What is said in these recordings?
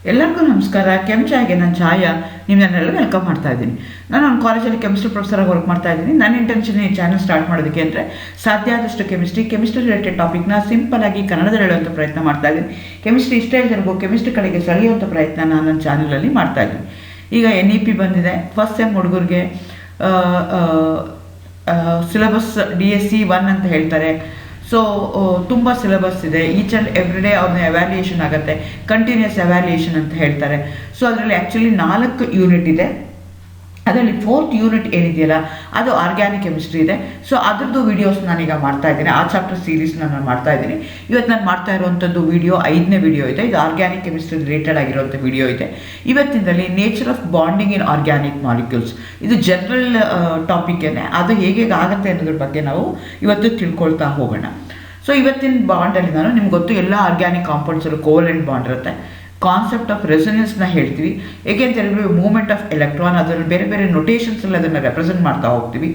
ಎಲ್ಲರಿಗೂ ನಮಸ್ಕಾರ. ಕೆಂಚಾಯ್ಗೆ ನಾನು ಛಾಯಾ ನಿಮ್ಮನ್ನೆಲ್ಲ ವೆಲ್ಕಮ್ ಮಾಡ್ತಾ ಇದ್ದೀನಿ. ನಾನು ಒಂದು ಕಾಲೇಜಲ್ಲಿ ಕೆಮಿಸ್ಟ್ರಿ ಪ್ರೊಫೆಸರಾಗಿ ವರ್ಕ್ ಮಾಡ್ತಾ ಇದ್ದೀನಿ. ನನ್ನ ಇಂಟೆನ್ಷನ್ ಈ ಚಾನಲ್ ಸ್ಟಾರ್ಟ್ ಮಾಡೋದಕ್ಕೆ ಅಂದರೆ ಸಾಧ್ಯ ಆದಷ್ಟು ಕೆಮಿಸ್ಟ್ರಿ ರಿಲೇಟೆಡ್ ಟಾಪಿಕ್ನ ಸಿಂಪಲ್ ಆಗಿ ಕನ್ನಡದಲ್ಲಿ ಹೇಳುವಂಥ ಪ್ರಯತ್ನ ಮಾಡ್ತಾ ಇದ್ದೀನಿ. ಕೆಮಿಸ್ಟ್ರಿ ಇಷ್ಟ ಇಲ್ದಿರ್ಗೂ ಕೆಮಿಸ್ಟ್ರಿ ಕಡೆಗೆ ಸೆಳೆಯುವಂಥ ಪ್ರಯತ್ನ ನಾನು ನನ್ನ ಚಾನಲಲ್ಲಿ ಮಾಡ್ತಾ ಇದ್ದೀನಿ. ಈಗ NEP ಬಂದಿದೆ. ಫಸ್ಟ್ ಸೆಮ್ ಹುಡುಗರಿಗೆ ಸಿಲೆಬಸ್ DSC 1 ಅಂತ ಹೇಳ್ತಾರೆ. ಸೊ ತುಂಬ ಸಿಲೆಬಸ್ ಇದೆ. ಈಚ್ ಆ್ಯಂಡ್ ಎವ್ರಿ ಡೇ ಅವ್ರನ್ನ ಎವ್ಯಾಲ್ಯೂಯೇಷನ್ ಆಗುತ್ತೆ, ಕಂಟಿನ್ಯೂಸ್ ಎವ್ಯಾಲ್ಯೂಯೇಷನ್ ಅಂತ ಹೇಳ್ತಾರೆ. ಸೊ ಅದರಲ್ಲಿ ಆ್ಯಕ್ಚುಲಿ 4 ಯೂನಿಟ್ ಇದೆ. ಅದರಲ್ಲಿ 4th ಯೂನಿಟ್ ಏನಿದೆಯಲ್ಲ ಅದು ಆರ್ಗ್ಯಾನಿಕ್ ಕೆಮಿಸ್ಟ್ರಿ ಇದೆ. ಸೊ ಅದರದ್ದು ವೀಡಿಯೋಸ್ ನಾನೀಗ ಮಾಡ್ತಾ ಇದ್ದೀನಿ. ಆ ಚಾಪ್ಟರ್ ಸೀರೀಸ್ನ ನಾನು ಮಾಡ್ತಾ ಇದ್ದೀನಿ. ಇವತ್ತು ನಾನು ಮಾಡ್ತಾ ಇರುವಂಥದ್ದು ವಿಡಿಯೋ 5ನೇ ವಿಡಿಯೋ ಇದೆ. ಇದು ಆರ್ಗ್ಯಾನಿಕ್ ಕೆಮಿಸ್ಟ್ರಿ ರಿಲೇಟೆಡ್ ಆಗಿರುವಂಥ ವಿಡಿಯೋ ಇದೆ. ಇವತ್ತಿನಲ್ಲಿ nature of bonding in organic molecules, ಇದು ಜನರಲ್ ಟಾಪಿಕ್ಕೇನೆ. ಅದು ಹೇಗೆ ಆಗುತ್ತೆ ಅನ್ನೋದ್ರ ಬಗ್ಗೆ ನಾವು ಇವತ್ತು ತಿಳ್ಕೊಳ್ತಾ ಹೋಗೋಣ. ಸೊ ಇವತ್ತಿನ ಬಾಂಡಲ್ಲಿ ನಾನು ನಿಮ್ಗೆ ಗೊತ್ತು, ಎಲ್ಲ ಆರ್ಗ್ಯಾನಿಕ್ ಕಾಂಪೌಂಡ್ಸಲ್ಲೂ ಕೋವೆಲೆಂಟ್ ಬಾಂಡ್ ಇರುತ್ತೆ. ಕಾನ್ಸೆಪ್ಟ್ ಆಫ್ ರೆಸೊನೆನ್ಸ್ನ ಹೇಳ್ತೀವಿ. ಏಕೆ ಅಂತ ಹೇಳಿದ್ರೆ ಮೂವ್ಮೆಂಟ್ ಆಫ್ ಎಲೆಕ್ಟ್ರಾನ್, ಅದರಲ್ಲಿ ಬೇರೆ ಬೇರೆ ನೊಟೇಷನ್ಸಲ್ಲಿ ಅದನ್ನು ರೆಪ್ರೆಸೆಂಟ್ ಮಾಡ್ತಾ ಹೋಗ್ತೀವಿ.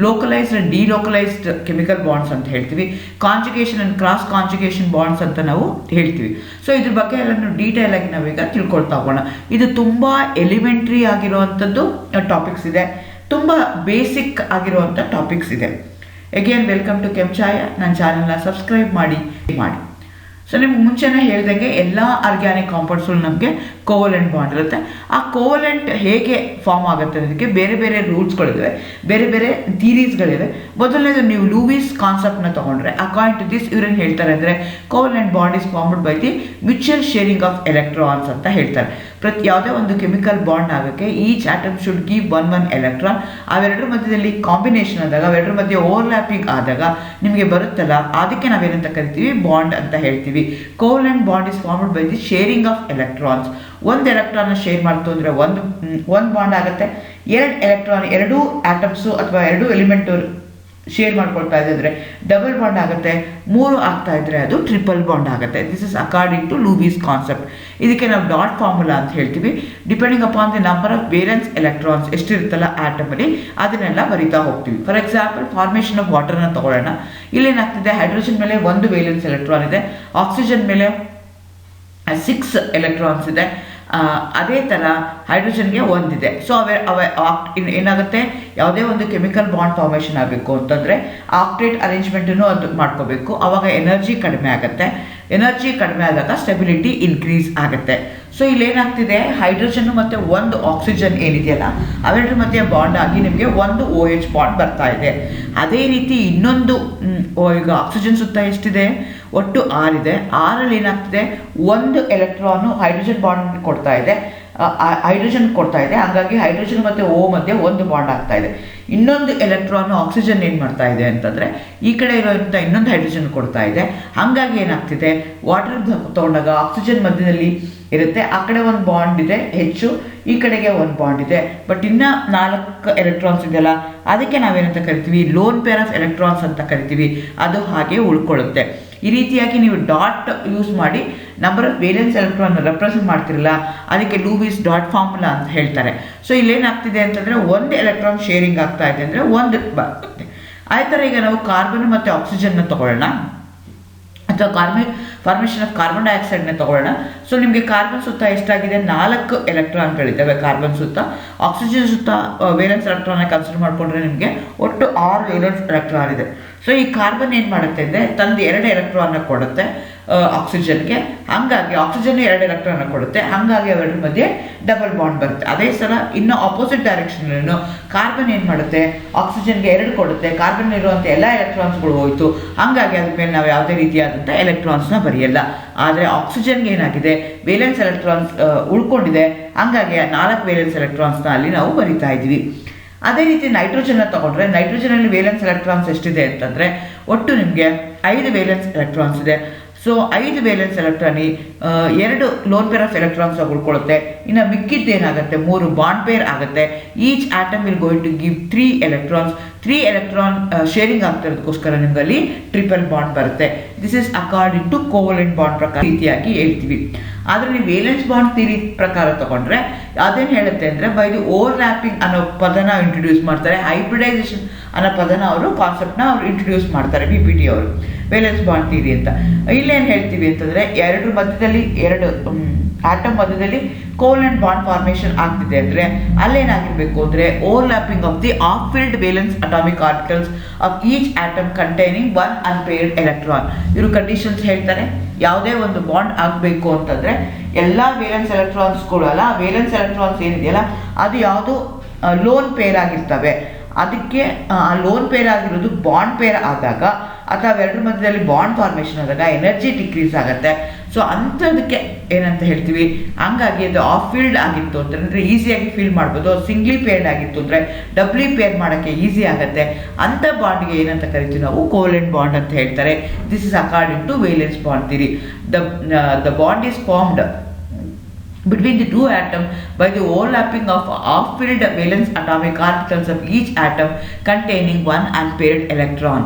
Localised and delocalised chemical bonds ಅಂತ ಹೇಳ್ತೀವಿ. Conjugation and cross conjugation bonds ಅಂತ ನಾವು ಹೇಳ್ತೀವಿ. ಸೊ ಇದ್ರ ಬಗ್ಗೆ ಎಲ್ಲನೂ ಡೀಟೇಲ್ ಆಗಿ ನಾವೀಗ ತಿಳ್ಕೊಳ್ತಾ ಹೋಗೋಣ. ಇದು ತುಂಬ ಎಲಿಮೆಂಟ್ರಿ ಆಗಿರುವಂಥದ್ದು ಟಾಪಿಕ್ಸ್ ಇದೆ, ತುಂಬ ಬೇಸಿಕ್ ಆಗಿರುವಂಥ ಟಾಪಿಕ್ಸ್ ಇದೆ. Again welcome to Kenchaya. ನನ್ನ ಚಾನಲ್ನ ಸಬ್ಸ್ಕ್ರೈಬ್ ಮಾಡಿ. ಸೊ ನಿಮ್ಗೆ ಮುಂಚೆನೇ ಹೇಳ್ದಂಗೆ ಎಲ್ಲ ಆರ್ಗ್ಯಾನಿಕ್ ಕಾಂಪೌಂಡ್ಸ್ಗಳು ನಮಗೆ ಕೋವಲೆಂಟ್ ಬಾಂಡ್ ಇರುತ್ತೆ. ಆ ಕೋವಲೆಂಟ್ ಹೇಗೆ ಫಾರ್ಮ್ ಆಗುತ್ತೆ ಅನ್ನೋದಕ್ಕೆ ಬೇರೆ ಬೇರೆ ರೂಲ್ಸ್ಗಳಿವೆ, ಬೇರೆ ಬೇರೆ ಥೀರೀಸ್ಗಳಿವೆ. ಮೊದಲನೇದು ನೀವು ಲೂಯಿಸ್ ಕಾನ್ಸೆಪ್ಟ್ನ ತೊಗೊಂಡ್ರೆ, ಅಕಾರ್ಡಿಂಗ್ ಟು ದಿಸ್ ಇವ್ರೇನು ಹೇಳ್ತಾರೆ ಅಂದರೆ covalent bond is formed by the mutual sharing of electrons ಅಂತ ಹೇಳ್ತಾರೆ. ಯಾವುದೇ ಒಂದು ಕೆಮಿಕಲ್ ಬಾಂಡ್ ಆಗೋಕ್ಕೆ each atom should give one electron. ಅವೆರಡರ ಮಧ್ಯದಲ್ಲಿ ಕಾಂಬಿನೇಷನ್ ಆದಾಗ, ಅವೆರಡರ ಮಧ್ಯೆ ಓವರ್ಲ್ಯಾಪಿಂಗ್ ಆದಾಗ ನಿಮಗೆ ಬರುತ್ತಲ್ಲ, ಅದಕ್ಕೆ ನಾವೇನಂತ ಕರಿತೀವಿ, ಬಾಂಡ್ ಅಂತ ಹೇಳ್ತೀವಿ. Covalent bond is formed by the sharing of electrons. ಒಂದು ಎಲೆಕ್ಟ್ರಾನ್ನ ಶೇರ್ ಮಾಡ್ತು ಅಂದರೆ ಒಂದು ಬಾಂಡ್ ಆಗುತ್ತೆ. 2 ಎಲೆಕ್ಟ್ರಾನ್, 2 ಆಟಮ್ಸು ಅಥವಾ 2 ಎಲಿಮೆಂಟು ಶೇರ್ ಮಾಡ್ಕೊಳ್ತಾ ಇದ್ದರೆ ಡಬಲ್ ಬಾಂಡ್ ಆಗುತ್ತೆ. 3 ಆಗ್ತಾ ಇದ್ದರೆ ಅದು ಟ್ರಿಪಲ್ ಬಾಂಡ್ ಆಗುತ್ತೆ. This is according to Lewis concept. ಇದಕ್ಕೆ ನಾವು ಡಾಟ್ ಫಾರ್ಮುಲಾ ಅಂತ ಹೇಳ್ತೀವಿ. Depending upon the number of valence electrons ಎಷ್ಟಿರುತ್ತಲ್ಲ ಆಟಮಲ್ಲಿ, ಅದನ್ನೆಲ್ಲ ಬರಿತಾ ಹೋಗ್ತೀವಿ. ಫಾರ್ ಎಕ್ಸಾಂಪಲ್ ಫಾರ್ಮೇಷನ್ ಆಫ್ ವಾಟರ್ನ ತಗೊಳ್ಳೋಣ. ಇಲ್ಲೇನಾಗ್ತಿದೆ, ಹೈಡ್ರೋಜನ್ ಮೇಲೆ 1 ವೇಲೆನ್ಸ್ ಎಲೆಕ್ಟ್ರಾನ್ ಇದೆ, ಆಕ್ಸಿಜನ್ ಮೇಲೆ 6 ಎಲೆಕ್ಟ್ರಾನ್ಸ್ ಇದೆ. ಅದೇ ಥರ ಹೈಡ್ರೋಜನ್ಗೆ 1 ಇದೆ. ಸೊ ಏನಾಗುತ್ತೆ, ಯಾವುದೇ ಒಂದು ಕೆಮಿಕಲ್ ಬಾಂಡ್ ಫಾರ್ಮೇಷನ್ ಆಗಬೇಕು ಅಂತಂದರೆ ಆಕ್ಟೇಟ್ ಅರೇಂಜ್ಮೆಂಟನ್ನು ಅದು ಮಾಡ್ಕೋಬೇಕು. ಆವಾಗ ಎನರ್ಜಿ ಕಡಿಮೆ ಆಗುತ್ತೆ. ಎನರ್ಜಿ ಕಡಿಮೆ ಆದಾಗ ಸ್ಟೆಬಿಲಿಟಿ ಇನ್ಕ್ರೀಸ್ ಆಗುತ್ತೆ. ಸೊ ಇಲ್ಲೇನಾಗ್ತಿದೆ, ಹೈಡ್ರೋಜನ್ ಮತ್ತು 1 ಆಕ್ಸಿಜನ್ ಏನಿದೆಯಲ್ಲ ಅವೆರಡರ ಮಧ್ಯೆ ಬಾಂಡ್ ಆಗಿ ನಿಮಗೆ 1 OH ಬಾಂಡ್ ಬರ್ತಾ ಇದೆ. ಅದೇ ರೀತಿ ಇನ್ನೊಂದು, ಈಗ ಆಕ್ಸಿಜನ್ ಸುತ್ತ ಎಷ್ಟಿದೆ, ಒಟ್ಟು 6 ಇದೆ. 6ರಲ್ಲಿ ಏನಾಗ್ತಿದೆ, 1 ಎಲೆಕ್ಟ್ರಾನು ಹೈಡ್ರೋಜನ್ ಬಾಂಡ್ ಕೊಡ್ತಾ ಇದೆ, ಹಾಗಾಗಿ ಹೈಡ್ರೋಜನ್ ಮತ್ತು O ಮಧ್ಯೆ 1 ಬಾಂಡ್ ಆಗ್ತಾ ಇದೆ. ಇನ್ನೊಂದು ಎಲೆಕ್ಟ್ರಾನು ಆಕ್ಸಿಜನ್ ಏನು ಮಾಡ್ತಾ ಇದೆ ಅಂತಂದರೆ ಈ ಕಡೆ ಇರೋಂಥ ಇನ್ನೊಂದು ಹೈಡ್ರೋಜನ್ ಕೊಡ್ತಾ ಇದೆ. ಹಾಗಾಗಿ ಏನಾಗ್ತಿದೆ, ವಾಟರ್ ತೊಗೊಂಡಾಗ ಆಕ್ಸಿಜನ್ ಮಧ್ಯದಲ್ಲಿ ಇರುತ್ತೆ, ಆ ಕಡೆ 1 ಬಾಂಡ್ ಇದೆ ಹೆಚ್ಚು, ಈ ಕಡೆಗೆ 1 ಬಾಂಡ್ ಇದೆ. ಬಟ್ ಇನ್ನು 4 ಎಲೆಕ್ಟ್ರಾನ್ಸ್ ಇದೆಯಲ್ಲ, ಅದಕ್ಕೆ ನಾವೇನಂತ ಕರಿತೀವಿ, ಲೋನ್ ಪೇರ್ ಆಫ್ ಎಲೆಕ್ಟ್ರಾನ್ಸ್ ಅಂತ ಕರಿತೀವಿ. ಅದು ಹಾಗೆ ಉಳ್ಕೊಳ್ಳುತ್ತೆ. ಈ ರೀತಿಯಾಗಿ ನೀವು ಡಾಟ್ ಯೂಸ್ ಮಾಡಿ number of valence electron represent ಮಾಡ್ತಿರಲ್ಲ, ಅದಕ್ಕೆ ಲೂಯಿಸ್ ಡಾಟ್ ಫಾರ್ಮುಲಾ ಅಂತ ಹೇಳ್ತಾರೆ. ಸೊ ಇಲ್ಲೇನಾಗ್ತಿದೆ ಅಂತಂದರೆ 1 ಎಲೆಕ್ಟ್ರಾನ್ ಶೇರಿಂಗ್ ಆಗ್ತಾ ಇದೆ ಅಂದರೆ 1 ಬರುತ್ತೆ. ಅದೇ ಥರ ಈಗ ನಾವು ಕಾರ್ಬನ್ ಮತ್ತು ಆಕ್ಸಿಜನ್ನ ತಗೊಳ್ಳೋಣ, ಅಥವಾ ಫಾರ್ಮೇಷನ್ ಆಫ್ ಕಾರ್ಬನ್ ಡೈಆಕ್ಸೈಡ್ನ ತಗೊಳ್ಳೋಣ. ಸೊ ನಿಮಗೆ ಕಾರ್ಬನ್ ಸುತ್ತ ಎಷ್ಟಾಗಿದೆ, 4 ಎಲೆಕ್ಟ್ರಾನ್ಗಳಿದ್ದಾವೆ ಕಾರ್ಬನ್ ಸುತ್ತ. ಆಕ್ಸಿಜನ್ ಸುತ್ತ ವೇಲೆನ್ಸ್ ಎಲೆಕ್ಟ್ರಾನ್ನ ಕನ್ಸಿಡರ್ ಮಾಡಿಕೊಂಡ್ರೆ ನಿಮಗೆ ಒಟ್ಟು 6 ವೇಲೆನ್ಸ್ ಎಲೆಕ್ಟ್ರಾನ್ ಇದೆ. ಸೊ ಈ ಕಾರ್ಬನ್ ಏನು ಮಾಡುತ್ತೆ ಅಂದರೆ ತಂದು 2 ಎಲೆಕ್ಟ್ರಾನ್ನ ಕೊಡುತ್ತೆ ಆಕ್ಸಿಜನ್ಗೆ. ಹಾಗಾಗಿ ಆಕ್ಸಿಜನ್ 2 ಎಲೆಕ್ಟ್ರಾನ್ನ ಕೊಡುತ್ತೆ, ಹಾಗಾಗಿ ಅವೆರಡರ ಮಧ್ಯೆ ಡಬಲ್ ಬಾಂಡ್ ಬರುತ್ತೆ. ಅದೇ ಸಲ ಇನ್ನು ಆಪೋಸಿಟ್ ಡೈರೆಕ್ಷನ್ ಕಾರ್ಬನ್ ಏನು ಮಾಡುತ್ತೆ, ಆಕ್ಸಿಜನ್ಗೆ 2 ಕೊಡುತ್ತೆ, ಕಾರ್ಬನ್ ಇರುವಂಥ ಎಲ್ಲ ಎಲೆಕ್ಟ್ರಾನ್ಸ್ಗಳು ಹೋಯಿತು, ಹಾಗಾಗಿ ಅದ್ರ ಮೇಲೆ ನಾವು ಯಾವುದೇ ರೀತಿಯಾದಂಥ ಎಲೆಕ್ಟ್ರಾನ್ಸ್ನ ಬರೆಯಲ್ಲ. ಆದರೆ ಆಕ್ಸಿಜನ್ಗೆ ಏನಾಗಿದೆ, ವೇಲೆನ್ಸ್ ಎಲೆಕ್ಟ್ರಾನ್ಸ್ ಉಳ್ಕೊಂಡಿದೆ, ಹಾಗಾಗಿ 4 ವೇಲೆನ್ಸ್ ಎಲೆಕ್ಟ್ರಾನ್ಸ್ನ ಅಲ್ಲಿ ನಾವು ಬರಿತಾ ಇದ್ವಿ. ಅದೇ ರೀತಿ ನೈಟ್ರೋಜನ್ನ ತಗೊಂಡ್ರೆ, ನೈಟ್ರೋಜನಲ್ಲಿ ವೇಲೆನ್ಸ್ ಎಲೆಕ್ಟ್ರಾನ್ಸ್ ಎಷ್ಟಿದೆ ಅಂತಂದರೆ ಒಟ್ಟು ನಿಮಗೆ 5 ವೇಲೆನ್ಸ್ ಎಲೆಕ್ಟ್ರಾನ್ಸ್ ಇದೆ. ಸೊ 5 ವೇಲೆನ್ಸ್ ಎಲೆಕ್ಟ್ರಾನಿ 2 ಲೋನ್ ಪೇರ್ ಆಫ್ ಎಲೆಕ್ಟ್ರಾನ್ಸ್ ಉಳ್ಕೊಳ್ಳುತ್ತೆ. ಇನ್ನು ಮಿಕ್ಕಿದ್ದು ಏನಾಗುತ್ತೆ, 3 ಬಾಂಡ್ ಪೇರ್ ಆಗುತ್ತೆ. Each atom will going to give 3 electrons. 3 electron sharing ಆಗ್ತಿರೋದಕ್ಕೋಸ್ಕರ ನಿಮ್ಗೆ ಅಲ್ಲಿ ಟ್ರಿಪಲ್ ಬಾಂಡ್ ಬರುತ್ತೆ. This is according to covalent bond ಪ್ರಕಾರ ರೀತಿಯಾಗಿ ಹೇಳ್ತೀವಿ. ಆದರೆ ನೀವು ವೇಲೆನ್ಸ್ ಬಾಂಡ್ ಥಿಯರಿ ಪ್ರಕಾರ ತಗೊಂಡ್ರೆ ಅದೇನು ಹೇಳುತ್ತೆ ಅಂದರೆ, ಬೈ ದಿ ಓವರ್ಲ್ಯಾಪಿಂಗ್ ಅನ್ನೋ ಪದನ ಇಂಟ್ರೊಡ್ಯೂಸ್ ಮಾಡ್ತಾರೆ. ಹೈಬ್ರಿಡೈಸೇಷನ್ ಅನ್ನೋ ಪದನ ಅವರು ಕಾನ್ಸೆಪ್ಟ್ನ ಅವರು ಇಂಟ್ರೊಡ್ಯೂಸ್ ಮಾಡ್ತಾರೆ, PPT ಅವರು. ವೇಲೆನ್ಸ್ ಬಾಂಡ್ ಥಿಯರಿ ಅಂತ. ಇಲ್ಲೇನು ಹೇಳ್ತೀವಿ ಅಂತಂದರೆ ಎರಡು ಮಧ್ಯದಲ್ಲಿ ಆಟಮ್ ಮಧ್ಯದಲ್ಲಿ ಕೋವೆಲೆಂಟ್ ಬಾಂಡ್ ಫಾರ್ಮೇಷನ್ ಆಗ್ತಿದೆ ಅಂದರೆ ಅಲ್ಲೇನಾಗಿರಬೇಕು ಅಂದರೆ overlapping of the of field valence atomic articles of each atom containing one unpaired electron. ಇವರು ಕಂಡೀಷನ್ಸ್ ಹೇಳ್ತಾರೆ. ಯಾವುದೇ ಒಂದು ಬಾಂಡ್ ಆಗಬೇಕು ಅಂತಂದರೆ ಎಲ್ಲ ವೇಲೆನ್ಸ್ ಎಲೆಕ್ಟ್ರಾನ್ಸ್ಗಳು ಅಲ್ಲ, ವೇಲೆನ್ಸ್ ಎಲೆಕ್ಟ್ರಾನ್ಸ್ ಏನಿದೆಯಲ್ಲ ಅದು ಯಾವುದು ಲೋನ್ ಪೇರ್ ಆಗಿರ್ತವೆ. ಅದಕ್ಕೆ ಆ ಲೋನ್ ಪೇರ್ ಆಗಿರೋದು ಬಾಂಡ್ ಪೇರ್ ಆದಾಗ ಅಥವಾ ಎರಡರ ಮಧ್ಯದಲ್ಲಿ ಬಾಂಡ್ ಫಾರ್ಮೇಷನ್ ಆದಾಗ ಎನರ್ಜಿ ಡಿಕ್ರೀಸ್ ಆಗುತ್ತೆ. ಸೊ ಅಂಥದಕ್ಕೆ ಏನಂತ ಹೇಳ್ತೀವಿ, ಹಂಗಾಗಿ ಅದು ಆಫ್ ಫೀಲ್ಡ್ ಆಗಿತ್ತು ಅಂತಂದರೆ ಈಸಿಯಾಗಿ ಫೀಲ್ ಮಾಡ್ಬೋದು. ಸಿಂಗ್ಲಿ ಪೇರ್ಡ್ ಆಗಿತ್ತು ಅಂದರೆ ಡಬ್ಲಿ ಪೇರ್ ಮಾಡೋಕ್ಕೆ ಈಸಿ ಆಗುತ್ತೆ. ಅಂಥ ಬಾಂಡ್ಗೆ ಏನಂತ ಕರಿತೀವಿ ನಾವು, ಕೋವೆಲೆಂಟ್ ಬಾಂಡ್ ಅಂತ ಹೇಳ್ತಾರೆ. This is according to valence bond theory. The bond is formed between the two atoms by the overlapping of off-filled valence atomic particles of each atom containing one unpaired electron.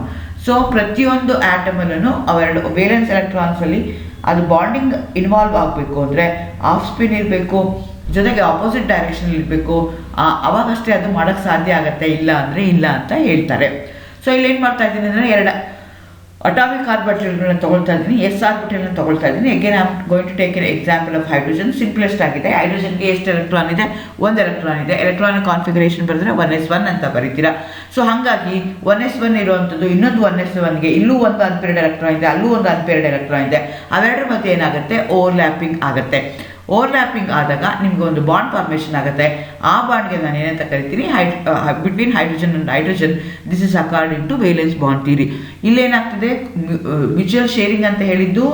So ಪ್ರತಿಯೊಂದು ಆಟಮಲ್ಲೂ ಅವೆರಡು valence ಎಲೆಕ್ಟ್ರಾನ್ಸಲ್ಲಿ ಅದು bonding involve ಆಗಬೇಕು ಅಂದರೆ of spin ಇರಬೇಕು, ಜೊತೆಗೆ opposite direction ಇರಬೇಕು. ಅವಾಗಷ್ಟೇ ಅದು ಮಾಡೋಕ್ಕೆ ಸಾಧ್ಯ ಆಗುತ್ತೆ, ಇಲ್ಲ ಅಂದರೆ ಇಲ್ಲ ಅಂತ ಹೇಳ್ತಾರೆ. ಸೊ ಇಲ್ಲಿ ಏನು ಮಾಡ್ತಾ ಇದ್ದೀನಿ ಅಂದರೆ ಎರಡು ಅಟಾಮಿಕ್ ಆರ್ಬಿಟಲ್ಗಳನ್ನ ತೊಗೊಳ್ತಾ ಇದ್ದೀನಿ, ಎಸ್ ಆರ್ಬಿಟಲ್ನ ತೊಗೊಳ್ತಾ ಇದ್ದೀನಿ. Again I am going to take an example of hydrogen. Simplest ಆಗಿದೆ. ಹೈಡ್ರೋಜನ್ಗೆ ಎಷ್ಟು ಎಲೆಕ್ಟ್ರಾನ್ ಇದೆ? ಒಂದು ಎಲೆಕ್ಟ್ರಾನ್ ಇದೆ. ಎಲೆಕ್ಟ್ರಾನಿಕ್ ಕಾನ್ಫಿಗರೇಷನ್ ಬರೆದ್ರೆ 1s1 ಅಂತ ಬರೀತೀರಾ. ಸೊ ಹಾಗಾಗಿ 1s1 ಇರುವಂಥದ್ದು ಇನ್ನೊಂದು 1s1ಗೆ ಇಲ್ಲೂ ಒಂದು ಅನ್ಪೇರ್ಡ್ ಎಲೆಕ್ಟ್ರಾನ್ ಇದೆ, ಅಲ್ಲೂ ಒಂದು ಅನ್ಪೇರ್ಡ್ ಎಲೆಕ್ಟ್ರಾನ್ ಇದೆ. ಅವೆರಡರ ಮಧ್ಯೆ ಏನಾಗುತ್ತೆ, ಓವರ್ಲ್ಯಾಪಿಂಗ್ ಆಗುತ್ತೆ. ಓವರ್ಲ್ಯಾಪಿಂಗ್ ಆದಾಗ ನಿಮ್ಗೆ ಒಂದು ಬಾಂಡ್ ಫಾರ್ಮೇಷನ್ ಆಗುತ್ತೆ. ಆ ಬಾಂಡ್ಗೆ ನಾನು ಏನಂತ ಕರಿತೀನಿ, between hydrogen and hydrogen. This is according to valence bond theory. ಇಲ್ಲೇನಾಗ್ತದೆ, ಮ್ಯೂಚುವಲ್ ಶೇರಿಂಗ್ ಅಂತ ಹೇಳಿದ್ದು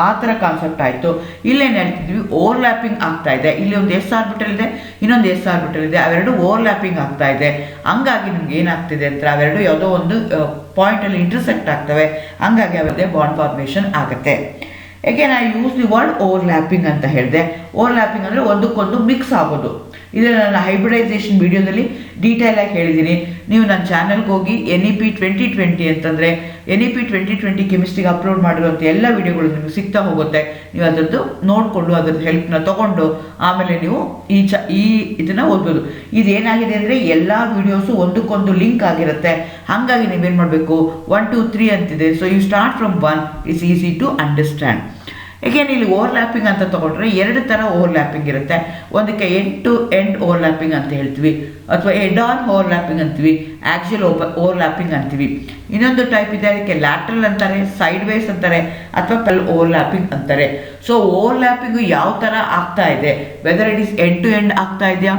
ಆ ಥರ ಕಾನ್ಸೆಪ್ಟ್ ಆಯಿತು. ಇಲ್ಲೇನು ಹೇಳ್ತಿದ್ವಿ, ಓವರ್ಲ್ಯಾಪಿಂಗ್ ಆಗ್ತಾ ಇದೆ. ಇಲ್ಲಿ ಒಂದು ಎಸ್ ಆರ್ಬಿಟಲ್ ಇದೆ, ಇನ್ನೊಂದು ಎಸ್ ಆರ್ಬಿಟಲ್ ಇದೆ, ಅವೆರಡು ಓವರ್ಲ್ಯಾಪಿಂಗ್ ಆಗ್ತಾ ಇದೆ. ಹಂಗಾಗಿ ನಿಮ್ಗೆ ಏನಾಗ್ತಿದೆ ಅಂತ ಅವೆರಡು ಯಾವುದೋ ಒಂದು ಪಾಯಿಂಟಲ್ಲಿ ಇಂಟರ್ಸೆಕ್ಟ್ ಆಗ್ತವೆ. ಹಂಗಾಗಿ ಅವರದೇ ಬಾಂಡ್ ಫಾರ್ಮೇಷನ್ ಆಗುತ್ತೆ. ಏಕೆಂದ್ರೆ I use the word overlapping ಅಂತ ಹೇಳಿದೆ. ಓವರ್ಲ್ಯಾಪಿಂಗ್ ಅಂದರೆ ಒಂದಕ್ಕೊಂದು ಮಿಕ್ಸ್ ಆಗೋದು. ಇದನ್ನು ನಾನು ಹೈಬ್ರಿಡೈಸೇಷನ್ ವಿಡಿಯೋದಲ್ಲಿ ಡೀಟೇಲಾಗಿ ಹೇಳಿದ್ದೀನಿ. ನೀವು ನನ್ನ ಚಾನಲ್ಗೆ ಹೋಗಿ NEP 2020 ಅಂತಂದರೆ NEP 2020 ಕೆಮಿಸ್ಟ್ರಿಗೆ ಅಪ್ಲೋಡ್ ಮಾಡಿರುವಂಥ ಎಲ್ಲ ವಿಡಿಯೋಗಳು ನಿಮಗೆ ಸಿಗ್ತಾ ಹೋಗುತ್ತೆ. ನೀವು ಅದರದ್ದು ನೋಡಿಕೊಂಡು ಅದರದ್ದು ಹೆಲ್ಪ್ನ ತೊಗೊಂಡು ಆಮೇಲೆ ನೀವು ಈ ಇದನ್ನು ಓದ್ಬೋದು. ಇದೇನಾಗಿದೆ ಅಂದರೆ ಎಲ್ಲ ವಿಡಿಯೋಸು ಒಂದಕ್ಕೊಂದು ಲಿಂಕ್ ಆಗಿರುತ್ತೆ. ಹಾಗಾಗಿ ನೀವೇನು ಮಾಡಬೇಕು, 1 2 3 ಅಂತಿದೆ. So you start from 1, it's easy to understand. ಏಕೆಂದ್ರೆ ಇಲ್ಲಿ ಓವರ್ಲ್ಯಾಪಿಂಗ್ ಅಂತ ತೊಗೊಂಡ್ರೆ ಎರಡು ಥರ ಓವರ್ಲ್ಯಾಪಿಂಗ್ ಇರುತ್ತೆ. ಒಂದಕ್ಕೆ ಎಂಡ್ ಟು ಎಂಡ್ ಓವರ್ಲ್ಯಾಪಿಂಗ್ ಅಂತ ಹೇಳ್ತೀವಿ, ಅಥವಾ ಹೆಡ್ ಆನ್ ಓವರ್ಲ್ಯಾಪಿಂಗ್ ಅಂತೀವಿ, ಆಕ್ಸಿಯಲ್ ಓವರ್ಲ್ಯಾಪಿಂಗ್ ಅಂತೀವಿ. ಇನ್ನೊಂದು ಟೈಪ್ ಇದೆ, ಅದಕ್ಕೆ ಲ್ಯಾಟ್ರಲ್ ಅಂತಾರೆ, ಸೈಡ್ ವೇಸ್ ಅಂತಾರೆ, ಅಥವಾ ಪೆಲ್ ಓವರ್ಲ್ಯಾಪಿಂಗ್ ಅಂತಾರೆ. ಸೊ ಓವರ್ಲ್ಯಾಪಿಂಗು ಯಾವ ಥರ ಆಗ್ತಾ ಇದೆ, whether it is end to end ಆಗ್ತಾ ಇದೆಯಾ,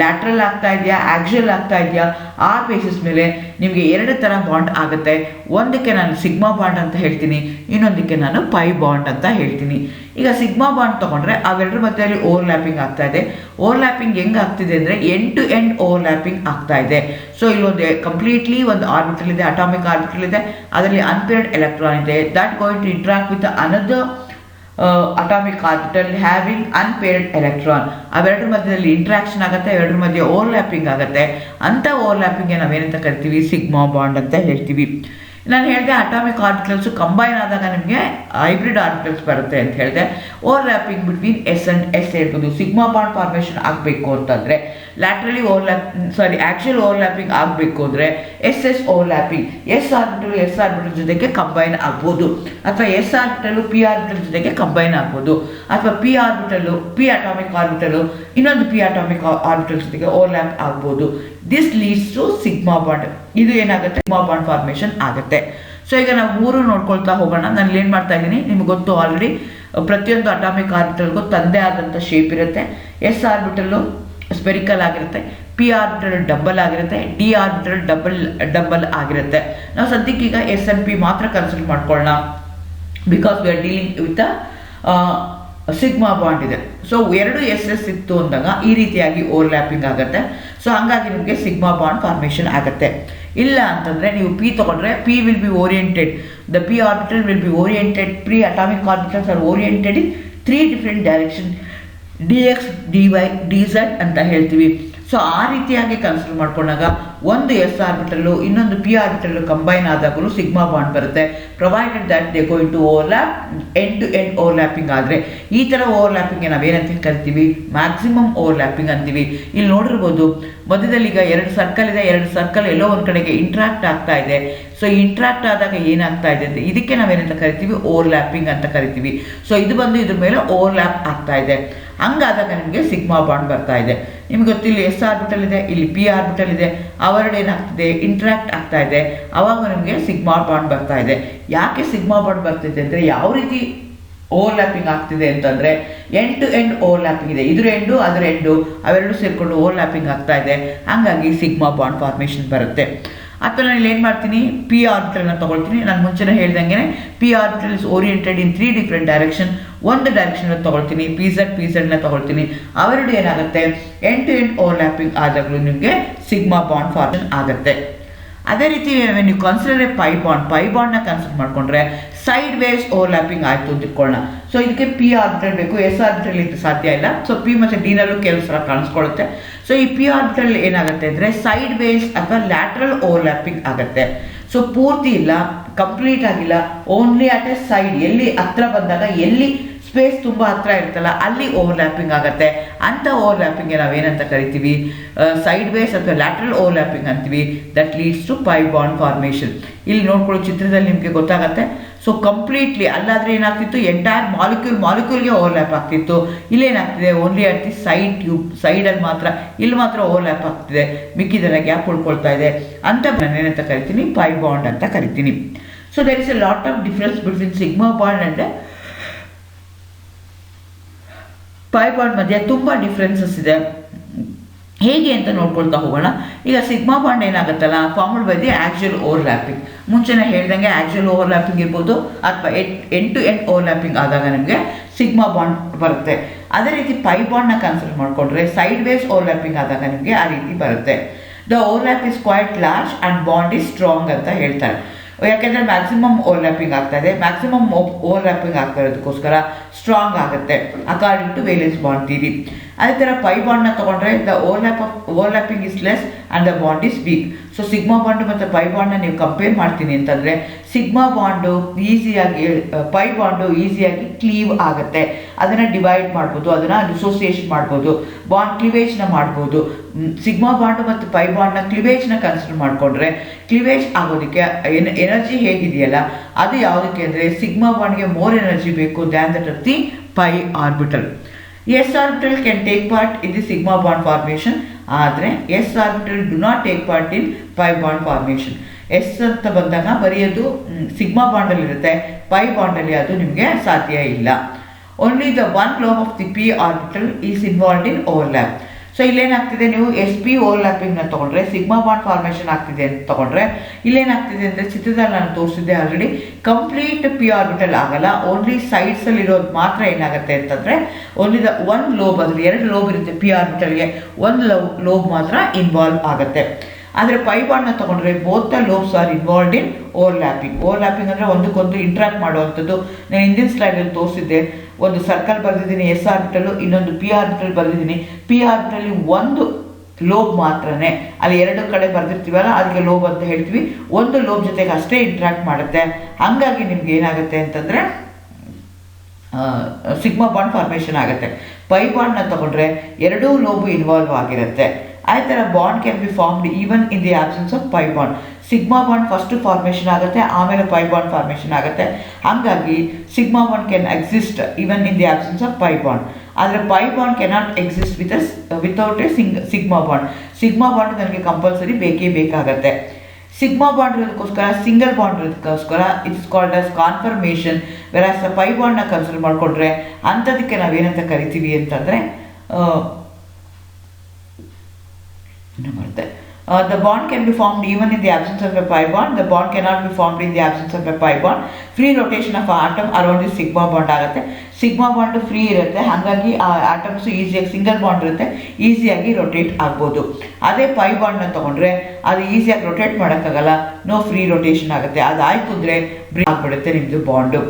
ಲ್ಯಾಟ್ರಲ್ ಆಗ್ತಾ ಇದೆಯಾ, ಆಕ್ಸಿಯಲ್ ಆಗ್ತಾ ಇದೆಯಾ, ಆ ಬೇಸಿಸ್ ಮೇಲೆ ನಿಮಗೆ ಎರಡು ಥರ ಬಾಂಡ್ ಆಗುತ್ತೆ. ಒಂದಕ್ಕೆ ನಾನು ಸಿಗ್ಮಾ ಬಾಂಡ್ ಅಂತ ಹೇಳ್ತೀನಿ, ಇನ್ನೊಂದಕ್ಕೆ ನಾನು ಪೈ ಬಾಂಡ್ ಅಂತ ಹೇಳ್ತೀನಿ. ಈಗ ಸಿಗ್ಮಾ ಬಾಂಡ್ ತೊಗೊಂಡ್ರೆ ಅವೆರಡರ ಮಧ್ಯದಲ್ಲಿ ಓವರ್ಲ್ಯಾಪಿಂಗ್ ಆಗ್ತಾ ಇದೆ. ಓವರ್ಲ್ಯಾಪಿಂಗ್ ಹೆಂಗೆ ಆಗ್ತಿದೆ ಅಂದರೆ ಎಂಡ್ ಟು ಎಂಡ್ ಓವರ್ಲ್ಯಾಪಿಂಗ್ ಆಗ್ತಾ ಇದೆ. ಸೊ ಇಲ್ಲೊಂದು ಕಂಪ್ಲೀಟ್ಲಿ ಒಂದು ಆರ್ಬಿಟಲ್ ಇದೆ, ಅಟಾಮಿಕ್ ಆರ್ಬಿಟಲ್ ಇದೆ, ಅದರಲ್ಲಿ ಅನ್ಪೇರ್ಡ್ ಎಲೆಕ್ಟ್ರಾನ್ ಇದೆ. That going to interact with another atomic orbital having unpaired electron. ಅವೆರಡರ ಮಧ್ಯದಲ್ಲಿ ಇಂಟ್ರಾಕ್ಷನ್ ಆಗುತ್ತೆ, ಅವೆರಡರ ಮಧ್ಯೆ ಓವರ್ಲ್ಯಾಪಿಂಗ್ ಆಗುತ್ತೆ. ಅಂಥ ಓವರ್ಲ್ಯಾಪಿಂಗ್ಗೆ ನಾವೇನಂತ ಕರಿತೀವಿ, ಸಿಗ್ಮಾ ಬಾಂಡ್ ಅಂತ ಹೇಳ್ತೀವಿ. ನಾನು ಹೇಳಿದೆ ಅಟಾಮಿಕ್ ಆರ್ಬಿಟಲ್ಸು ಕಂಬೈನ್ ಆದಾಗ ನಿಮಗೆ ಹೈಬ್ರಿಡ್ ಆರ್ಬಿಟಲ್ಸ್ ಬರುತ್ತೆ ಅಂತ ಹೇಳಿದೆ. Overlapping between S and S ಹೇಳ್ಬೋದು. ಸಿಗ್ಮಾ ಬಾಂಡ್ ಫಾರ್ಮೇಷನ್ ಆಗಬೇಕು ಅಂತಂದರೆ ಲ್ಯಾಟ್ರಲಿ ಆಕ್ಚುಯಲ್ ಓವರ್ಲ್ಯಾಪಿಂಗ್ ಆಗಬೇಕು ಅಂದರೆ ಎಸ್ ಓವರ್ಲ್ಯಾಪಿಂಗ್, ಎಸ್ ಆರ್ಬಿಟಲ್ ಜೊತೆಗೆ ಕಂಬೈನ್ ಆಗ್ಬೋದು, ಅಥವಾ ಎಸ್ ಆರ್ಬಿಟಲು ಪಿ ಆರ್ಬಿಟಲ್ ಜೊತೆಗೆ ಕಂಬೈನ್ ಆಗ್ಬೋದು, ಅಥವಾ ಪಿ ಅಟಾಮಿಕ್ ಆರ್ಬಿಟಲು ಇನ್ನೊಂದು ಪಿ ಅಟಾಮಿಕ್ ಆರ್ಬಿಟಲ್ ಜೊತೆಗೆ ಓವರ್ಲ್ಯಾಪ್ ಆಗ್ಬೋದು. This leads to sigma bond. ಇದು ಏನಾಗುತ್ತೆ, ಸಿಗ್ಮಾ ಬಾಂಡ್ ಫಾರ್ಮೇಷನ್ ಆಗುತ್ತೆ. ಸೊ ಈಗ ನಾವು ಮೂರು ನೋಡ್ಕೊಳ್ತಾ ಹೋಗೋಣ. ನಾನು ಏನು ಮಾಡ್ತಾ ಇದ್ದೀನಿ, ನಿಮ್ಗೆ ಗೊತ್ತು ಆಲ್ರೆಡಿ, ಪ್ರತಿಯೊಂದು ಅಟಾಮಿಕ್ ಆರ್ಬಿಟಲ್ಗೂ ತಂದೆ ಆದಂಥ ಶೇಪ್ ಇರುತ್ತೆ. ಎಸ್ ಆರ್ಬಿಟಲ್ಲು ಸ್ಪೆರಿಕಲ್ ಆಗಿರುತ್ತೆ, ಪಿ ಆರ್ಬಿಟಲ್ ಡಬಲ್ ಆಗಿರುತ್ತೆ, ಡಿ ಆರ್ಬಿಟಲ್ ಡಬಲ್ ಆಗಿರುತ್ತೆ. ನಾವು ಸದ್ಯಕ್ಕೆ ಈಗ ಎಸ್ ಆ್ಯಂಡ್ ಪಿ ಮಾತ್ರ ಕನ್ಸಿಡರ್ ಮಾಡ್ಕೊಳ್ಳೋಣ, because we are dealing with sigma bond ಇದೆ. ಸೊ ಎರಡು ಎಸ್ ಇತ್ತು ಅಂದಾಗ ಈ ರೀತಿಯಾಗಿ ಓವರ್ಲ್ಯಾಪಿಂಗ್ ಆಗುತ್ತೆ. ಸೊ ಹಾಗಾಗಿ ನಿಮಗೆ ಸಿಗ್ಮಾ ಬಾಂಡ್ ಫಾರ್ಮೇಷನ್ ಆಗುತ್ತೆ. ಇಲ್ಲ ಅಂತಂದರೆ ನೀವು ಪಿ ತೊಗೊಂಡ್ರೆ P will be oriented, the P orbital will be oriented, pre atomic orbitals are oriented in 3 different direction, DX, DY, DZ ಅಂತ ಹೇಳ್ತೀವಿ. ಸೊ ಆ ರೀತಿಯಾಗಿ ಕನ್ಸಿಡರ್ ಮಾಡ್ಕೊಂಡಾಗ ಒಂದು ಎಸ್ ಆರ್ಬಿಟಲ್ಲು ಇನ್ನೊಂದು ಪಿ ಆರ್ಬಿಟಲ್ಲು ಕಂಬೈನ್ ಆದಾಗಲೂ ಸಿಗ್ಮಾ ಬಾಂಡ್ ಬರುತ್ತೆ, provided that they going to overlap end to end overlapping. ಆದರೆ ಈ ಥರ ಓವರ್ಲ್ಯಾಪಿಂಗ್ಗೆ ನಾವೇನಂತ ಕರಿತೀವಿ, ಮ್ಯಾಕ್ಸಿಮಮ್ ಓವರ್ಲ್ಯಾಪಿಂಗ್ ಅಂತೀವಿ. ಇಲ್ಲಿ ನೋಡಿರ್ಬೋದು, ಮಧ್ಯದಲ್ಲಿ ಈಗ 2 ಸರ್ಕಲ್ ಇದೆ, 2 ಸರ್ಕಲ್ ಎಲ್ಲೋ ಒಂದು ಕಡೆಗೆ ಇಂಟ್ರಾಕ್ಟ್ ಆಗ್ತಾ ಇದೆ. ಸೊ ಇಂಟ್ರಾಕ್ಟ್ ಆದಾಗ ಏನಾಗ್ತಾ ಇದೆ ಅಂದರೆ ಇದಕ್ಕೆ ನಾವೇನಂತ ಕರಿತೀವಿ, ಓವರ್ಲ್ಯಾಪಿಂಗ್ ಅಂತ ಕರಿತೀವಿ. ಸೊ ಇದು ಬಂದು ಇದ್ರ ಮೇಲೆ ಓವರ್ಲ್ಯಾಪ್ ಆಗ್ತಾ ಇದೆ. ಹಂಗಾದಾಗ ನಿಮಗೆ ಸಿಗ್ಮಾ ಬಾಂಡ್ ಬರ್ತಾ ಇದೆ. ನಿಮ್ಗೆ ಗೊತ್ತಿಲ್ಲ ಎಸ್ ಆರ್ಬಿಟಲ್ ಇದೆ, ಇಲ್ಲಿ ಪಿ ಆರ್ಬಿಟಲ್ ಇದೆ, ಅವೆರಡು ಏನಾಗ್ತಿದೆ ಇಂಟ್ರಾಕ್ಟ್ ಆಗ್ತಾ ಇದೆ, ಅವಾಗ ನಿಮಗೆ ಸಿಗ್ಮಾ ಬಾಂಡ್ ಬರ್ತಾ ಇದೆ. ಯಾಕೆ ಸಿಗ್ಮಾ ಬಾಂಡ್ ಬರ್ತಿದೆ ಅಂದರೆ ಯಾವ ರೀತಿ ಓವರ್ಲ್ಯಾಪಿಂಗ್ ಆಗ್ತಿದೆ ಅಂತಂದರೆ ಎಂಡ್ ಟು ಎಂಡ್ ಓವರ್ಲ್ಯಾಪಿಂಗ್ ಇದೆ. ಇದ್ರ ಎಂಡು ಅದರ ಎಂಡು ಅವೆರಡು ಸೇರಿಕೊಂಡು ಓವರ್ಲ್ಯಾಪಿಂಗ್ ಆಗ್ತಾ ಇದೆ. ಹಾಗಾಗಿ ಸಿಗ್ಮಾ ಬಾಂಡ್ ಫಾರ್ಮೇಷನ್ ಬರುತ್ತೆ. ಅಥವಾ ನಾನು ಇಲ್ಲಿ ಏನು ಮಾಡ್ತೀನಿ, ಪಿ ಆರ್ಬಿಟಲ್ನ ತೊಗೊಳ್ತೀನಿ. ನಾನು ಮುಂಚೆನೇ ಹೇಳ್ದಂಗೆ P orbital is oriented in 3 different direction. ಒಂದು ಡೈರೆಕ್ಷನ್ ತೊಗೊಳ್ತೀನಿ, ಪಿ ಝೆಡ್ನ ತೊಗೊಳ್ತೀನಿ. ಅವೆರಡು ಏನಾಗುತ್ತೆ ಎಂಡ್ ಟು ಎಂಡ್ ಓವರ್ಲ್ಯಾಪಿಂಗ್ ಆದಾಗಲೂ ನಿಮಗೆ ಸಿಗ್ಮಾ ಬಾಂಡ್ ಫಾರ್ಮೇಷನ್ ಆಗುತ್ತೆ. ಅದೇ ರೀತಿ ನೀವು ಕನ್ಸಿಡರ್ ಪೈ ಬಾಂಡ್ನ ಕನ್ಸಿಡರ್ ಮಾಡಿಕೊಂಡ್ರೆ ಸೈಡ್ ವೇಸ್ ಓವರ್ಲ್ಯಾಪಿಂಗ್ ಆಯಿತು ಅಂತ ಇಟ್ಕೊಳ್ಳೋಣ. ಸೊ ಇದಕ್ಕೆ ಪಿ ಆರ್ಬಿಟಲ್ ಬೇಕು, ಎಸ್ ಆರ್ಬಿಟಲ್ ಇದು ಸಾಧ್ಯ ಇಲ್ಲ. ಸೊ ಪಿ ಮತ್ತು ಡಿನಲ್ಲೂ ಕೆಲವು ಸಲ ಕಾಣಿಸ್ಕೊಳ್ಳುತ್ತೆ. ಸೊ ಈ ಪಿ ಆರ್ಬಿಟಲ್ ಏನಾಗುತ್ತೆ ಅಂದರೆ ಸೈಡ್ ವೇಸ್ ಅಥವಾ ಲ್ಯಾಟ್ರಲ್ ಓವರ್ಲ್ಯಾಪಿಂಗ್ ಆಗುತ್ತೆ. ಸೊ ಪೂರ್ತಿ ಇಲ್ಲ, ಕಂಪ್ಲೀಟ್ ಆಗಿಲ್ಲ, ಓನ್ಲಿ ಅಟ್ ಎ ಸೈಡ್, ಎಲ್ಲಿ ಹತ್ರ ಬಂದಾಗ ಎಲ್ಲಿ ಸ್ಪೇಸ್ ತುಂಬ ಹತ್ರ ಇರ್ತಲ್ಲ ಅಲ್ಲಿ ಓವರ್ಲ್ಯಾಪಿಂಗ್ ಆಗುತ್ತೆ. ಅಂಥ ಓವರ್ಲ್ಯಾಪಿಂಗ್ಗೆ ನಾವೇನಂತ ಕರಿತೀವಿ, ಸೈಡ್ ವೇಸ್ ಅಥವಾ ಲ್ಯಾಟ್ರಲ್ ಓವರ್ಲ್ಯಾಪಿಂಗ್ ಅಂತೀವಿ. That leads to pi bond formation. ಇಲ್ಲಿ ನೋಡ್ಕೊಳ್ಳೋ ಚಿತ್ರದಲ್ಲಿ ನಿಮಗೆ ಗೊತ್ತಾಗುತ್ತೆ. ಸೊ ಕಂಪ್ಲೀಟ್ಲಿ ಅಲ್ಲಾದರೆ ಏನಾಗ್ತಿತ್ತು, ಎಂಟೈರ್ ಮಾಲಿಕ್ಯೂಲ್ಗೆ ಓವರ್ಲ್ಯಾಪ್ ಆಗ್ತಿತ್ತು. ಇಲ್ಲೇನಾಗ್ತಿದೆ ಓನ್ಲಿ ಅಟ್ ದಿ ಸೈಡಲ್ಲಿ ಮಾತ್ರ, ಇಲ್ಲಿ ಮಾತ್ರ ಓವರ್ಲ್ಯಾಪ್ ಆಗ್ತಿದೆ, ಮಿಕ್ಕಿದೆಲ್ಲ ಗ್ಯಾಪ್ ಉಳ್ಕೊಳ್ತಾ ಇದೆ. ಅಂತ ನಾನೇನಂತ ಕರಿತೀನಿ, ಪೈ ಬಾಂಡ್ ಅಂತ ಕರಿತೀನಿ. So there is a lot of difference between sigma bond and pi bond ಮಧ್ಯೆ ತುಂಬ ಡಿಫ್ರೆನ್ಸಸ್ ಇದೆ. ಹೇಗೆ ಅಂತ ನೋಡ್ಕೊಳ್ತಾ ಹೋಗೋಣ. ಈಗ ಸಿಗ್ಮಾ ಬಾಂಡ್ ಏನಾಗುತ್ತಲ್ಲ, formed by the actual overlapping. ಮುಂಚೆನೇ ಹೇಳ್ದಂಗೆ ಆಕ್ಚುಯಲ್ ಓವರ್ಲ್ಯಾಪಿಂಗ್ ಇರ್ಬೋದು ಅಥವಾ ಎಂಡ್ ಟು ಎಂಡ್ ಓವರ್ಲ್ಯಾಪಿಂಗ್ ಆದಾಗ ನಿಮಗೆ ಸಿಗ್ಮಾ ಬಾಂಡ್ ಬರುತ್ತೆ. ಅದೇ ರೀತಿ ಪೈ ಬಾಂಡ್ನ ಕನ್ಸಿಡರ್ ಮಾಡಿಕೊಂಡ್ರೆ ಸೈಡ್ ವೇಸ್ ಓವರ್ಲ್ಯಾಪಿಂಗ್ ಆದಾಗ ನಿಮಗೆ ಆ ರೀತಿ ಬರುತ್ತೆ. The overlap is quite large and bond is strong ಅಂತ ಹೇಳ್ತಾರೆ. ಯಾಕೆಂದರೆ ಮ್ಯಾಕ್ಸಿಮಮ್ ಓವರ್ಲ್ಯಾಪಿಂಗ್ ಆಗ್ತಾ ಇದೆ, ಮ್ಯಾಕ್ಸಿಮಮ್ ಓವರ್ಲ್ಯಾಪಿಂಗ್ ಆಗ್ತಾ ಇರೋದಕ್ಕೋಸ್ಕರ ಸ್ಟ್ರಾಂಗ್ ಆಗುತ್ತೆ according to valence bond theory. ಅದೇ ಥರ ಪೈ ಬಾಂಡ್ನ ತೊಗೊಂಡ್ರೆ the overlapping is less and the bond is weak. So sigma bond ಮತ್ತು ಪೈ ಬಾಂಡ್ನ ನೀವು ಕಂಪೇರ್ ಮಾಡ್ತೀನಿ ಅಂತಂದರೆ ಸಿಗ್ಮಾ ಬಾಂಡು ಈಸಿಯಾಗಿ, ಪೈ ಬಾಂಡು ಈಸಿಯಾಗಿ ಕ್ಲೀವ್ ಆಗುತ್ತೆ. ಅದನ್ನು ಡಿವೈಡ್ ಮಾಡ್ಬೋದು, ಅದನ್ನು ಡಿಸೋಸಿಯೇಷನ್ ಮಾಡ್ಬೋದು, ಬಾಂಡ್ ಕ್ಲಿವೇಜ್ನ ಮಾಡ್ಬೋದು. ಸಿಗ್ಮಾ ಬಾಂಡು ಮತ್ತು ಪೈ ಬಾಂಡ್ನ ಕ್ಲಿವೇಜ್ನ ಕನ್ಸಿಡರ್ ಮಾಡಿಕೊಂಡ್ರೆ ಕ್ಲಿವೇಜ್ ಆಗೋದಕ್ಕೆ ಎನರ್ಜಿ ಹೇಗಿದೆಯಲ್ಲ ಅದು ಯಾವುದಕ್ಕೆ ಅಂದರೆ ಸಿಗ್ಮಾ ಬಾಂಡ್ಗೆ ಮೋರ್ ಎನರ್ಜಿ ಬೇಕು than that of the pi orbital. S orbital can take part in the sigma bond formation, ಆದರೆ S orbital do not take part in pi bond formation. S ಅಂತ ಬಂದಾಗ ಬರೆಯೋದು sigma ಬಾಂಡಲ್ಲಿರುತ್ತೆ, pi ಬಾಂಡಲ್ಲಿ ಅದು ನಿಮಗೆ ಸಾಧ್ಯ ಇಲ್ಲ. Only the one lobe of the P orbital is involved in overlap. So ಇಲ್ಲೇನಾಗ್ತಿದೆ, ನೀವು ಎಸ್ ಪಿ ಓವರ್ಲ್ಯಾಪಿಂಗ್ನ ತೊಗೊಂಡ್ರೆ ಸಿಗ್ಮಾ ಬಾಂಡ್ ಫಾರ್ಮೇಷನ್ ಆಗ್ತಿದೆ ಅಂತ ತೊಗೊಂಡ್ರೆ ಇಲ್ಲೇನಾಗ್ತಿದೆ ಅಂದರೆ ಚಿತ್ರದಲ್ಲಿ ನಾನು ತೋರಿಸಿದ್ದೆ ಆಲ್ರೆಡಿ, ಕಂಪ್ಲೀಟ್ ಪಿ ಆರ್ಬಿಟಲ್ ಆಗಲ್ಲ, ಓನ್ಲಿ ಸೈಡ್ಸಲ್ಲಿ ಇರೋದು ಮಾತ್ರ ಏನಾಗುತ್ತೆ ಅಂತಂದರೆ ಓನ್ಲಿ ದ ಒನ್ ಲೋಬ್, ಅದರಲ್ಲಿ 2 ಲೋಬ್ ಇರುತ್ತೆ ಪಿ ಆರ್ಬಿಟಲ್ಗೆ, ಒಂದು ಲೋಬ್ ಮಾತ್ರ ಇನ್ವಾಲ್ವ್ ಆಗುತ್ತೆ. ಆದರೆ ಪೈ ಬಾಂಡ್ನ ತೊಗೊಂಡ್ರೆ both the lobes are involved in overlapping. Overlapping ಅಂದರೆ ಒಂದಕ್ಕೊಂದು ಇಂಟ್ರಾಕ್ಟ್ ಮಾಡುವಂಥದ್ದು. ನಾನು ಹಿಂದಿನ ಸ್ಲೈಡಲ್ಲಿ ತೋರಿಸಿದ್ದೆ, ಒಂದು ಸರ್ಕಲ್ ಬರೆದಿದ್ದೀನಿ ಎಸ್ ಆರ್ಬಿಟಲು, ಇನ್ನೊಂದು ಪಿ ಆರ್ಬಿಟಲ್ ಬರೆದಿದ್ದೀನಿ. ಪಿ ಆರ್ಬಿಟಲ್ಲಿ ಒಂದು ಲೋಬ್ ಮಾತ್ರನೇ, ಅಲ್ಲಿ 2 ಕಡೆ ಬರೆದಿರ್ತೀವಲ್ಲ ಅದಕ್ಕೆ ಲೋಬ್ ಅಂತ ಹೇಳ್ತೀವಿ, ಒಂದು ಲೋಬ್ ಜೊತೆಗೆ ಅಷ್ಟೇ ಇಂಟ್ರಾಕ್ಟ್ ಮಾಡುತ್ತೆ. ಹಾಗಾಗಿ ನಿಮ್ಗೆ ಏನಾಗುತ್ತೆ ಅಂತಂದರೆ ಸಿಗ್ಮಾ ಬಾಂಡ್ ಫಾರ್ಮೇಷನ್ ಆಗುತ್ತೆ. ಪೈ ಬಾಂಡ್ನ ತೊಗೊಂಡ್ರೆ 2 ಲೋಬು ಇನ್ವಾಲ್ವ್ ಆಗಿರುತ್ತೆ. ಅದೇ ಥರ bond can be formed even in the absence of pi bond. Sigma bond first formation ಆಗುತ್ತೆ, ಆಮೇಲೆ ಪೈ ಬಾಂಡ್ ಫಾರ್ಮೇಷನ್ ಆಗುತ್ತೆ. ಹಾಗಾಗಿ sigma bond can exist even in the absence of pi bond. ಆದರೆ pi bond cannot exist without a sigma bond. Sigma bond ನನಗೆ compulsory ಬೇಕೇ ಬೇಕಾಗತ್ತೆ. Sigma bond ಇರೋದಕ್ಕೋಸ್ಕರ, single bond ಇರೋದಕ್ಕೋಸ್ಕರ it's called as ಕಾನ್ಫರ್ಮೇಷನ್. ವೆರಾಸ್ pi ಬಾಂಡ್ನ consider ಮಾಡಿಕೊಂಡ್ರೆ ಅಂಥದಕ್ಕೆ ನಾವೇನಂತ ಕರಿತೀವಿ ಅಂತಂದರೆ the bond can be formed even in the absence of a pi bond. The bond cannot be formed in the absence of a pi bond. Free rotation of atom around the sigma bond ಆಗುತ್ತೆ. Sigma bond free ಇರುತ್ತೆ, ಹಾಗಾಗಿ ಆ atoms ಈಸಿಯಾಗಿ, single bond ಇರುತ್ತೆ, ಈಸಿಯಾಗಿ rotate ಆಗ್ಬೋದು. ಅದೇ pi ಬಾಂಡ್ನ ತೊಗೊಂಡ್ರೆ ಅದು ಈಸಿಯಾಗಿ ರೊಟೇಟ್ ಮಾಡೋಕ್ಕಾಗಲ್ಲ, ನೋ ಫ್ರೀ ರೊಟೇಷನ್ ಆಗುತ್ತೆ. ಅದಾಯಿತು ಅಂದರೆ ಬ್ರೇಕ್ ಆಗಿಬಿಡುತ್ತೆ ನಿಮ್ಮದು ಬಾಂಡು.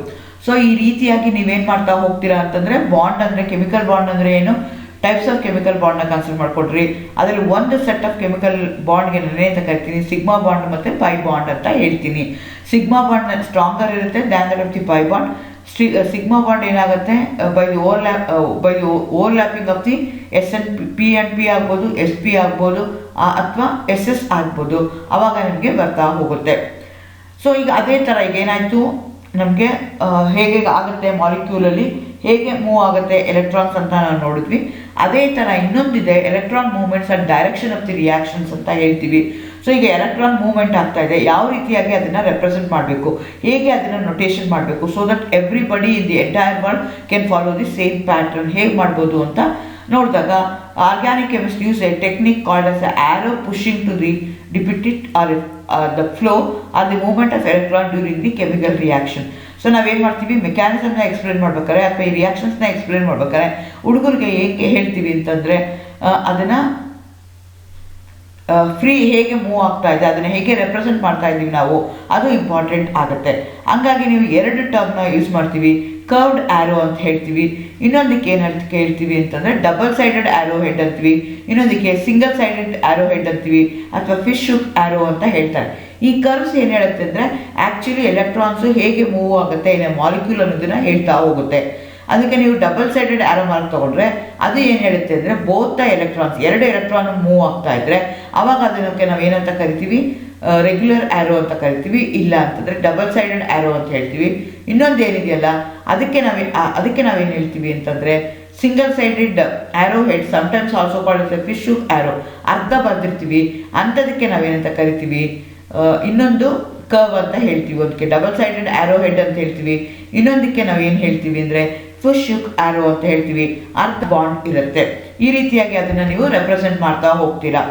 ಸೊ ಈ ರೀತಿಯಾಗಿ ನೀವೇನು ಮಾಡ್ತಾ ಹೋಗ್ತೀರಾ ಅಂತಂದರೆ, ಬಾಂಡ್ ಅಂದರೆ, ಕೆಮಿಕಲ್ ಬಾಂಡ್ ಅಂದರೆ ಏನು, ಟೈಪ್ಸ್ ಆಫ್ ಕೆಮಿಕಲ್ ಬಾಂಡ್ನ ಕನ್ಸಿಡರ್ ಮಾಡಿಕೊಡ್ರಿ. ಅದರಲ್ಲಿ ಒಂದು ಸೆಟ್ ಆಫ್ ಕೆಮಿಕಲ್ ಬಾಂಡ್ಗೆ ನಾನೇ ಅಂತ ಕರಿತೀನಿ ಸಿಗ್ಮಾ ಬಾಂಡ್ ಮತ್ತು ಪೈ ಬಾಂಡ್ ಅಂತ ಹೇಳ್ತೀನಿ. ಸಿಗ್ಮಾ ಬಾಂಡ್ ಸ್ಟ್ರಾಂಗರ್ ಇರುತ್ತೆ than that of the pi bond. Sigma bond ಏನಾಗುತ್ತೆ, by the overlapping of the S and P and P ಆಗ್ಬೋದು, ಎಸ್ ಪಿ ಆಗ್ಬೋದು, ಅಥವಾ ಎಸ್ ಎಸ್ ಆಗ್ಬೋದು, ಆವಾಗ ನಿಮಗೆ ಬರ್ತಾ ಹೋಗುತ್ತೆ. ಸೊ ಈಗ ಅದೇ ಥರ ಈಗ ಏನಾಯಿತು ನಮಗೆ ಹೇಗೆ ಆಗುತ್ತೆ ಮಾಲಿಕ್ಯೂಲಲ್ಲಿ ಹೇಗೆ ಮೂವ್ ಆಗುತ್ತೆ ಎಲೆಕ್ಟ್ರಾನ್ಸ್ ಅಂತ ನಾವು ನೋಡಿದ್ವಿ. ಅದೇ ಥರ ಇನ್ನೊಂದಿದೆ electron movements and direction of the reactions ಅಂತ ಹೇಳ್ತೀವಿ. ಸೊ ಈಗ ಎಲೆಕ್ಟ್ರಾನ್ ಮೂವ್ಮೆಂಟ್ ಆಗ್ತಾ ಇದೆ, ಯಾವ ರೀತಿಯಾಗಿ ಅದನ್ನು ರೆಪ್ರೆಸೆಂಟ್ ಮಾಡಬೇಕು, ಹೇಗೆ ಅದನ್ನು ನೊಟೇಷನ್ ಮಾಡಬೇಕು, so that everybody in the entire world can follow the same pattern ಹೇಗೆ ಮಾಡ್ಬೋದು ಅಂತ ನೋಡಿದಾಗ organic chemist use a technique called as arrow pushing to the depicted or the flow or the movement of electron during the chemical reaction. So ನಾವೇನು ಮಾಡ್ತೀವಿ, ಮೆಕ್ಯಾನಿಸಮ್ನ explain ಮಾಡ್ಬೇಕಾರೆ ಅಥವಾ ಈ ರಿಯಾಕ್ಷನ್ಸ್ನ explain ಮಾಡ್ಬೇಕಾರೆ ಹುಡುಗರಿಗೆ ಹೇಗೆ ಹೇಳ್ತೀವಿ ಅಂತಂದರೆ ಅದನ್ನು ಫ್ರೀ ಹೇಗೆ ಮೂವ್ ಆಗ್ತಾ ಇದೆ ಅದನ್ನು ಹೇಗೆ ರೆಪ್ರೆಸೆಂಟ್ ಮಾಡ್ತಾ ಇದ್ದೀವಿ ನಾವು, ಅದು ಇಂಪಾರ್ಟೆಂಟ್ ಆಗುತ್ತೆ. ಹಂಗಾಗಿ ನೀವು ಎರಡು ಟರ್ಮ್ನ ಯೂಸ್ ಮಾಡ್ತೀವಿ, ಕರ್ವ್ಡ್ ಆ್ಯರೋ ಅಂತ ಹೇಳ್ತೀವಿ, ಇನ್ನೊಂದಕ್ಕೆ ಏನು ಹೇಳ್ತೀವಿ ಅಂತಂದರೆ ಡಬಲ್ ಸೈಡೆಡ್ ಆ್ಯರೋ ಹೆಡ್ ಅಂತೀವಿ, ಇನ್ನೊಂದಕ್ಕೆ ಸಿಂಗಲ್ ಸೈಡೆಡ್ ಆ್ಯರೋ ಹೆಡ್ ಅಂತೀವಿ ಅಥವಾ ಫಿಶ್ ಹುಕ್ ಆ್ಯರೋ ಅಂತ ಹೇಳ್ತಾರೆ. ಈ ಕರ್ವ್ಸ್ ಏನು ಹೇಳುತ್ತೆ ಅಂದರೆ ಆ್ಯಕ್ಚುಲಿ ಎಲೆಕ್ಟ್ರಾನ್ಸು ಹೇಗೆ ಮೂವ್ ಆಗುತ್ತೆ ಇನ್ ಮಾಲಿಕ್ಯೂಲ್ ಅನ್ನೋದನ್ನು ಹೇಳ್ತಾ ಹೋಗುತ್ತೆ. ಅದಕ್ಕೆ ನೀವು ಡಬಲ್ ಸೈಡೆಡ್ ಆ್ಯರೋ ಮಾರ್ಕ್ ತೊಗೊಂಡ್ರೆ ಅದು ಏನು ಹೇಳುತ್ತೆ ಅಂದರೆ ಬೋತ್ ಎಲೆಕ್ಟ್ರಾನ್ಸ್, ಎರಡು ಎಲೆಕ್ಟ್ರಾನ್ ಮೂವ್ ಆಗ್ತಾ ಇದ್ದರೆ ಅವಾಗ ಅದಕ್ಕೆ ನಾವು ಏನಂತ ಕರಿತೀವಿ, ರೆಗ್ಯುಲರ್ ಆ್ಯರೋ ಅಂತ ಕರಿತೀವಿ. ಇಲ್ಲ ಅಂತಂದರೆ ಡಬಲ್ ಸೈಡೆಡ್ ಆ್ಯರೋ ಅಂತ ಹೇಳ್ತೀವಿ. ಇನ್ನೊಂದು ಏನಿದೆಯಲ್ಲ ಅದಕ್ಕೆ ನಾವೇನು ಹೇಳ್ತೀವಿ ಅಂತಂದರೆ single sided arrow head, sometimes also called fish hook arrow, ಅರ್ಧ ಬರ್ದಿರ್ತೀವಿ ಅಂಥದಕ್ಕೆ ನಾವೇನಂತ ಕರಿತೀವಿ, ಇನ್ನೊಂದು ಕರ್ವ್ ಅಂತ ಹೇಳ್ತೀವಿ. ಅದಕ್ಕೆ ಡಬಲ್ ಸೈಡೆಡ್ ಆ್ಯರೋ ಹೆಡ್ ಅಂತ ಹೇಳ್ತೀವಿ, ಇನ್ನೊಂದಕ್ಕೆ ನಾವೇನು ಹೇಳ್ತೀವಿ ಅಂದರೆ ಫಿಶ್ ಹುಕ್ ಆ್ಯರೋ ಅಂತ ಹೇಳ್ತೀವಿ, ಅರ್ಧ ಬಾಂಡ್ ಇರುತ್ತೆ. ಈ ರೀತಿಯಾಗಿ ಅದನ್ನು ನೀವು ರೆಪ್ರೆಸೆಂಟ್ ಮಾಡ್ತಾ ಹೋಗ್ತೀರಾ.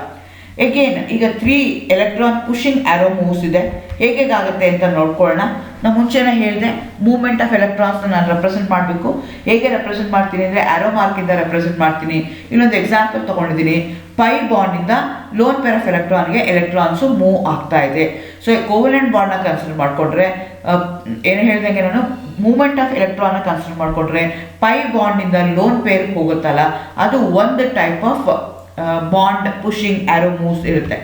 ಎಗೇನ್ ಈಗ 3 ಎಲೆಕ್ಟ್ರಾನ್ ಪುಷಿಂಗ್ ಆ್ಯರೋ ಮೂವ್ಸ್ ಇದೆ, ಹೇಗಾಗುತ್ತೆ ಅಂತ ನೋಡ್ಕೊಳ್ಳೋಣ. ನಾನು ಮುಂಚೆನೇ ಹೇಳಿದೆ ಮೂವ್ಮೆಂಟ್ ಆಫ್ ಎಲೆಕ್ಟ್ರಾನ್ಸ್ನ ನಾನು ರೆಪ್ರೆಸೆಂಟ್ ಮಾಡಬೇಕು. ಹೇಗೆ ರೆಪ್ರೆಸೆಂಟ್ ಮಾಡ್ತೀನಿ ಅಂದರೆ ಆ್ಯರೋ ಮಾರ್ಕಿಂದ ರೆಪ್ರೆಸೆಂಟ್ ಮಾಡ್ತೀನಿ. ಇನ್ನೊಂದು ಎಕ್ಸಾಂಪಲ್ ತೊಗೊಂಡಿದ್ದೀನಿ, ಪೈ ಬಾಂಡಿಂದ ಲೋನ್ ಪೇರ್ ಆಫ್ ಎಲೆಕ್ಟ್ರಾನ್ಗೆ ಎಲೆಕ್ಟ್ರಾನ್ಸು ಮೂವ್ ಆಗ್ತಾ ಇದೆ. ಸೊ ಕೋವಲೆಂಟ್ ಬಾಂಡ್ನ ಕನ್ಸಿಡರ್ ಮಾಡಿಕೊಂಡ್ರೆ ಏನು ಹೇಳ್ದಂಗೆ ನಾನು ಮೂವ್ಮೆಂಟ್ ಆಫ್ ಎಲೆಕ್ಟ್ರಾನ್ನ ಕನ್ಸಿಡರ್ ಮಾಡಿಕೊಂಡ್ರೆ ಪೈ ಬಾಂಡಿಂದ ಲೋನ್ ಪೇರ್ಗೆ ಹೋಗುತ್ತಲ್ಲ ಅದು ಒಂದು type of bond pushing arrow moves ಇರುತ್ತೆ.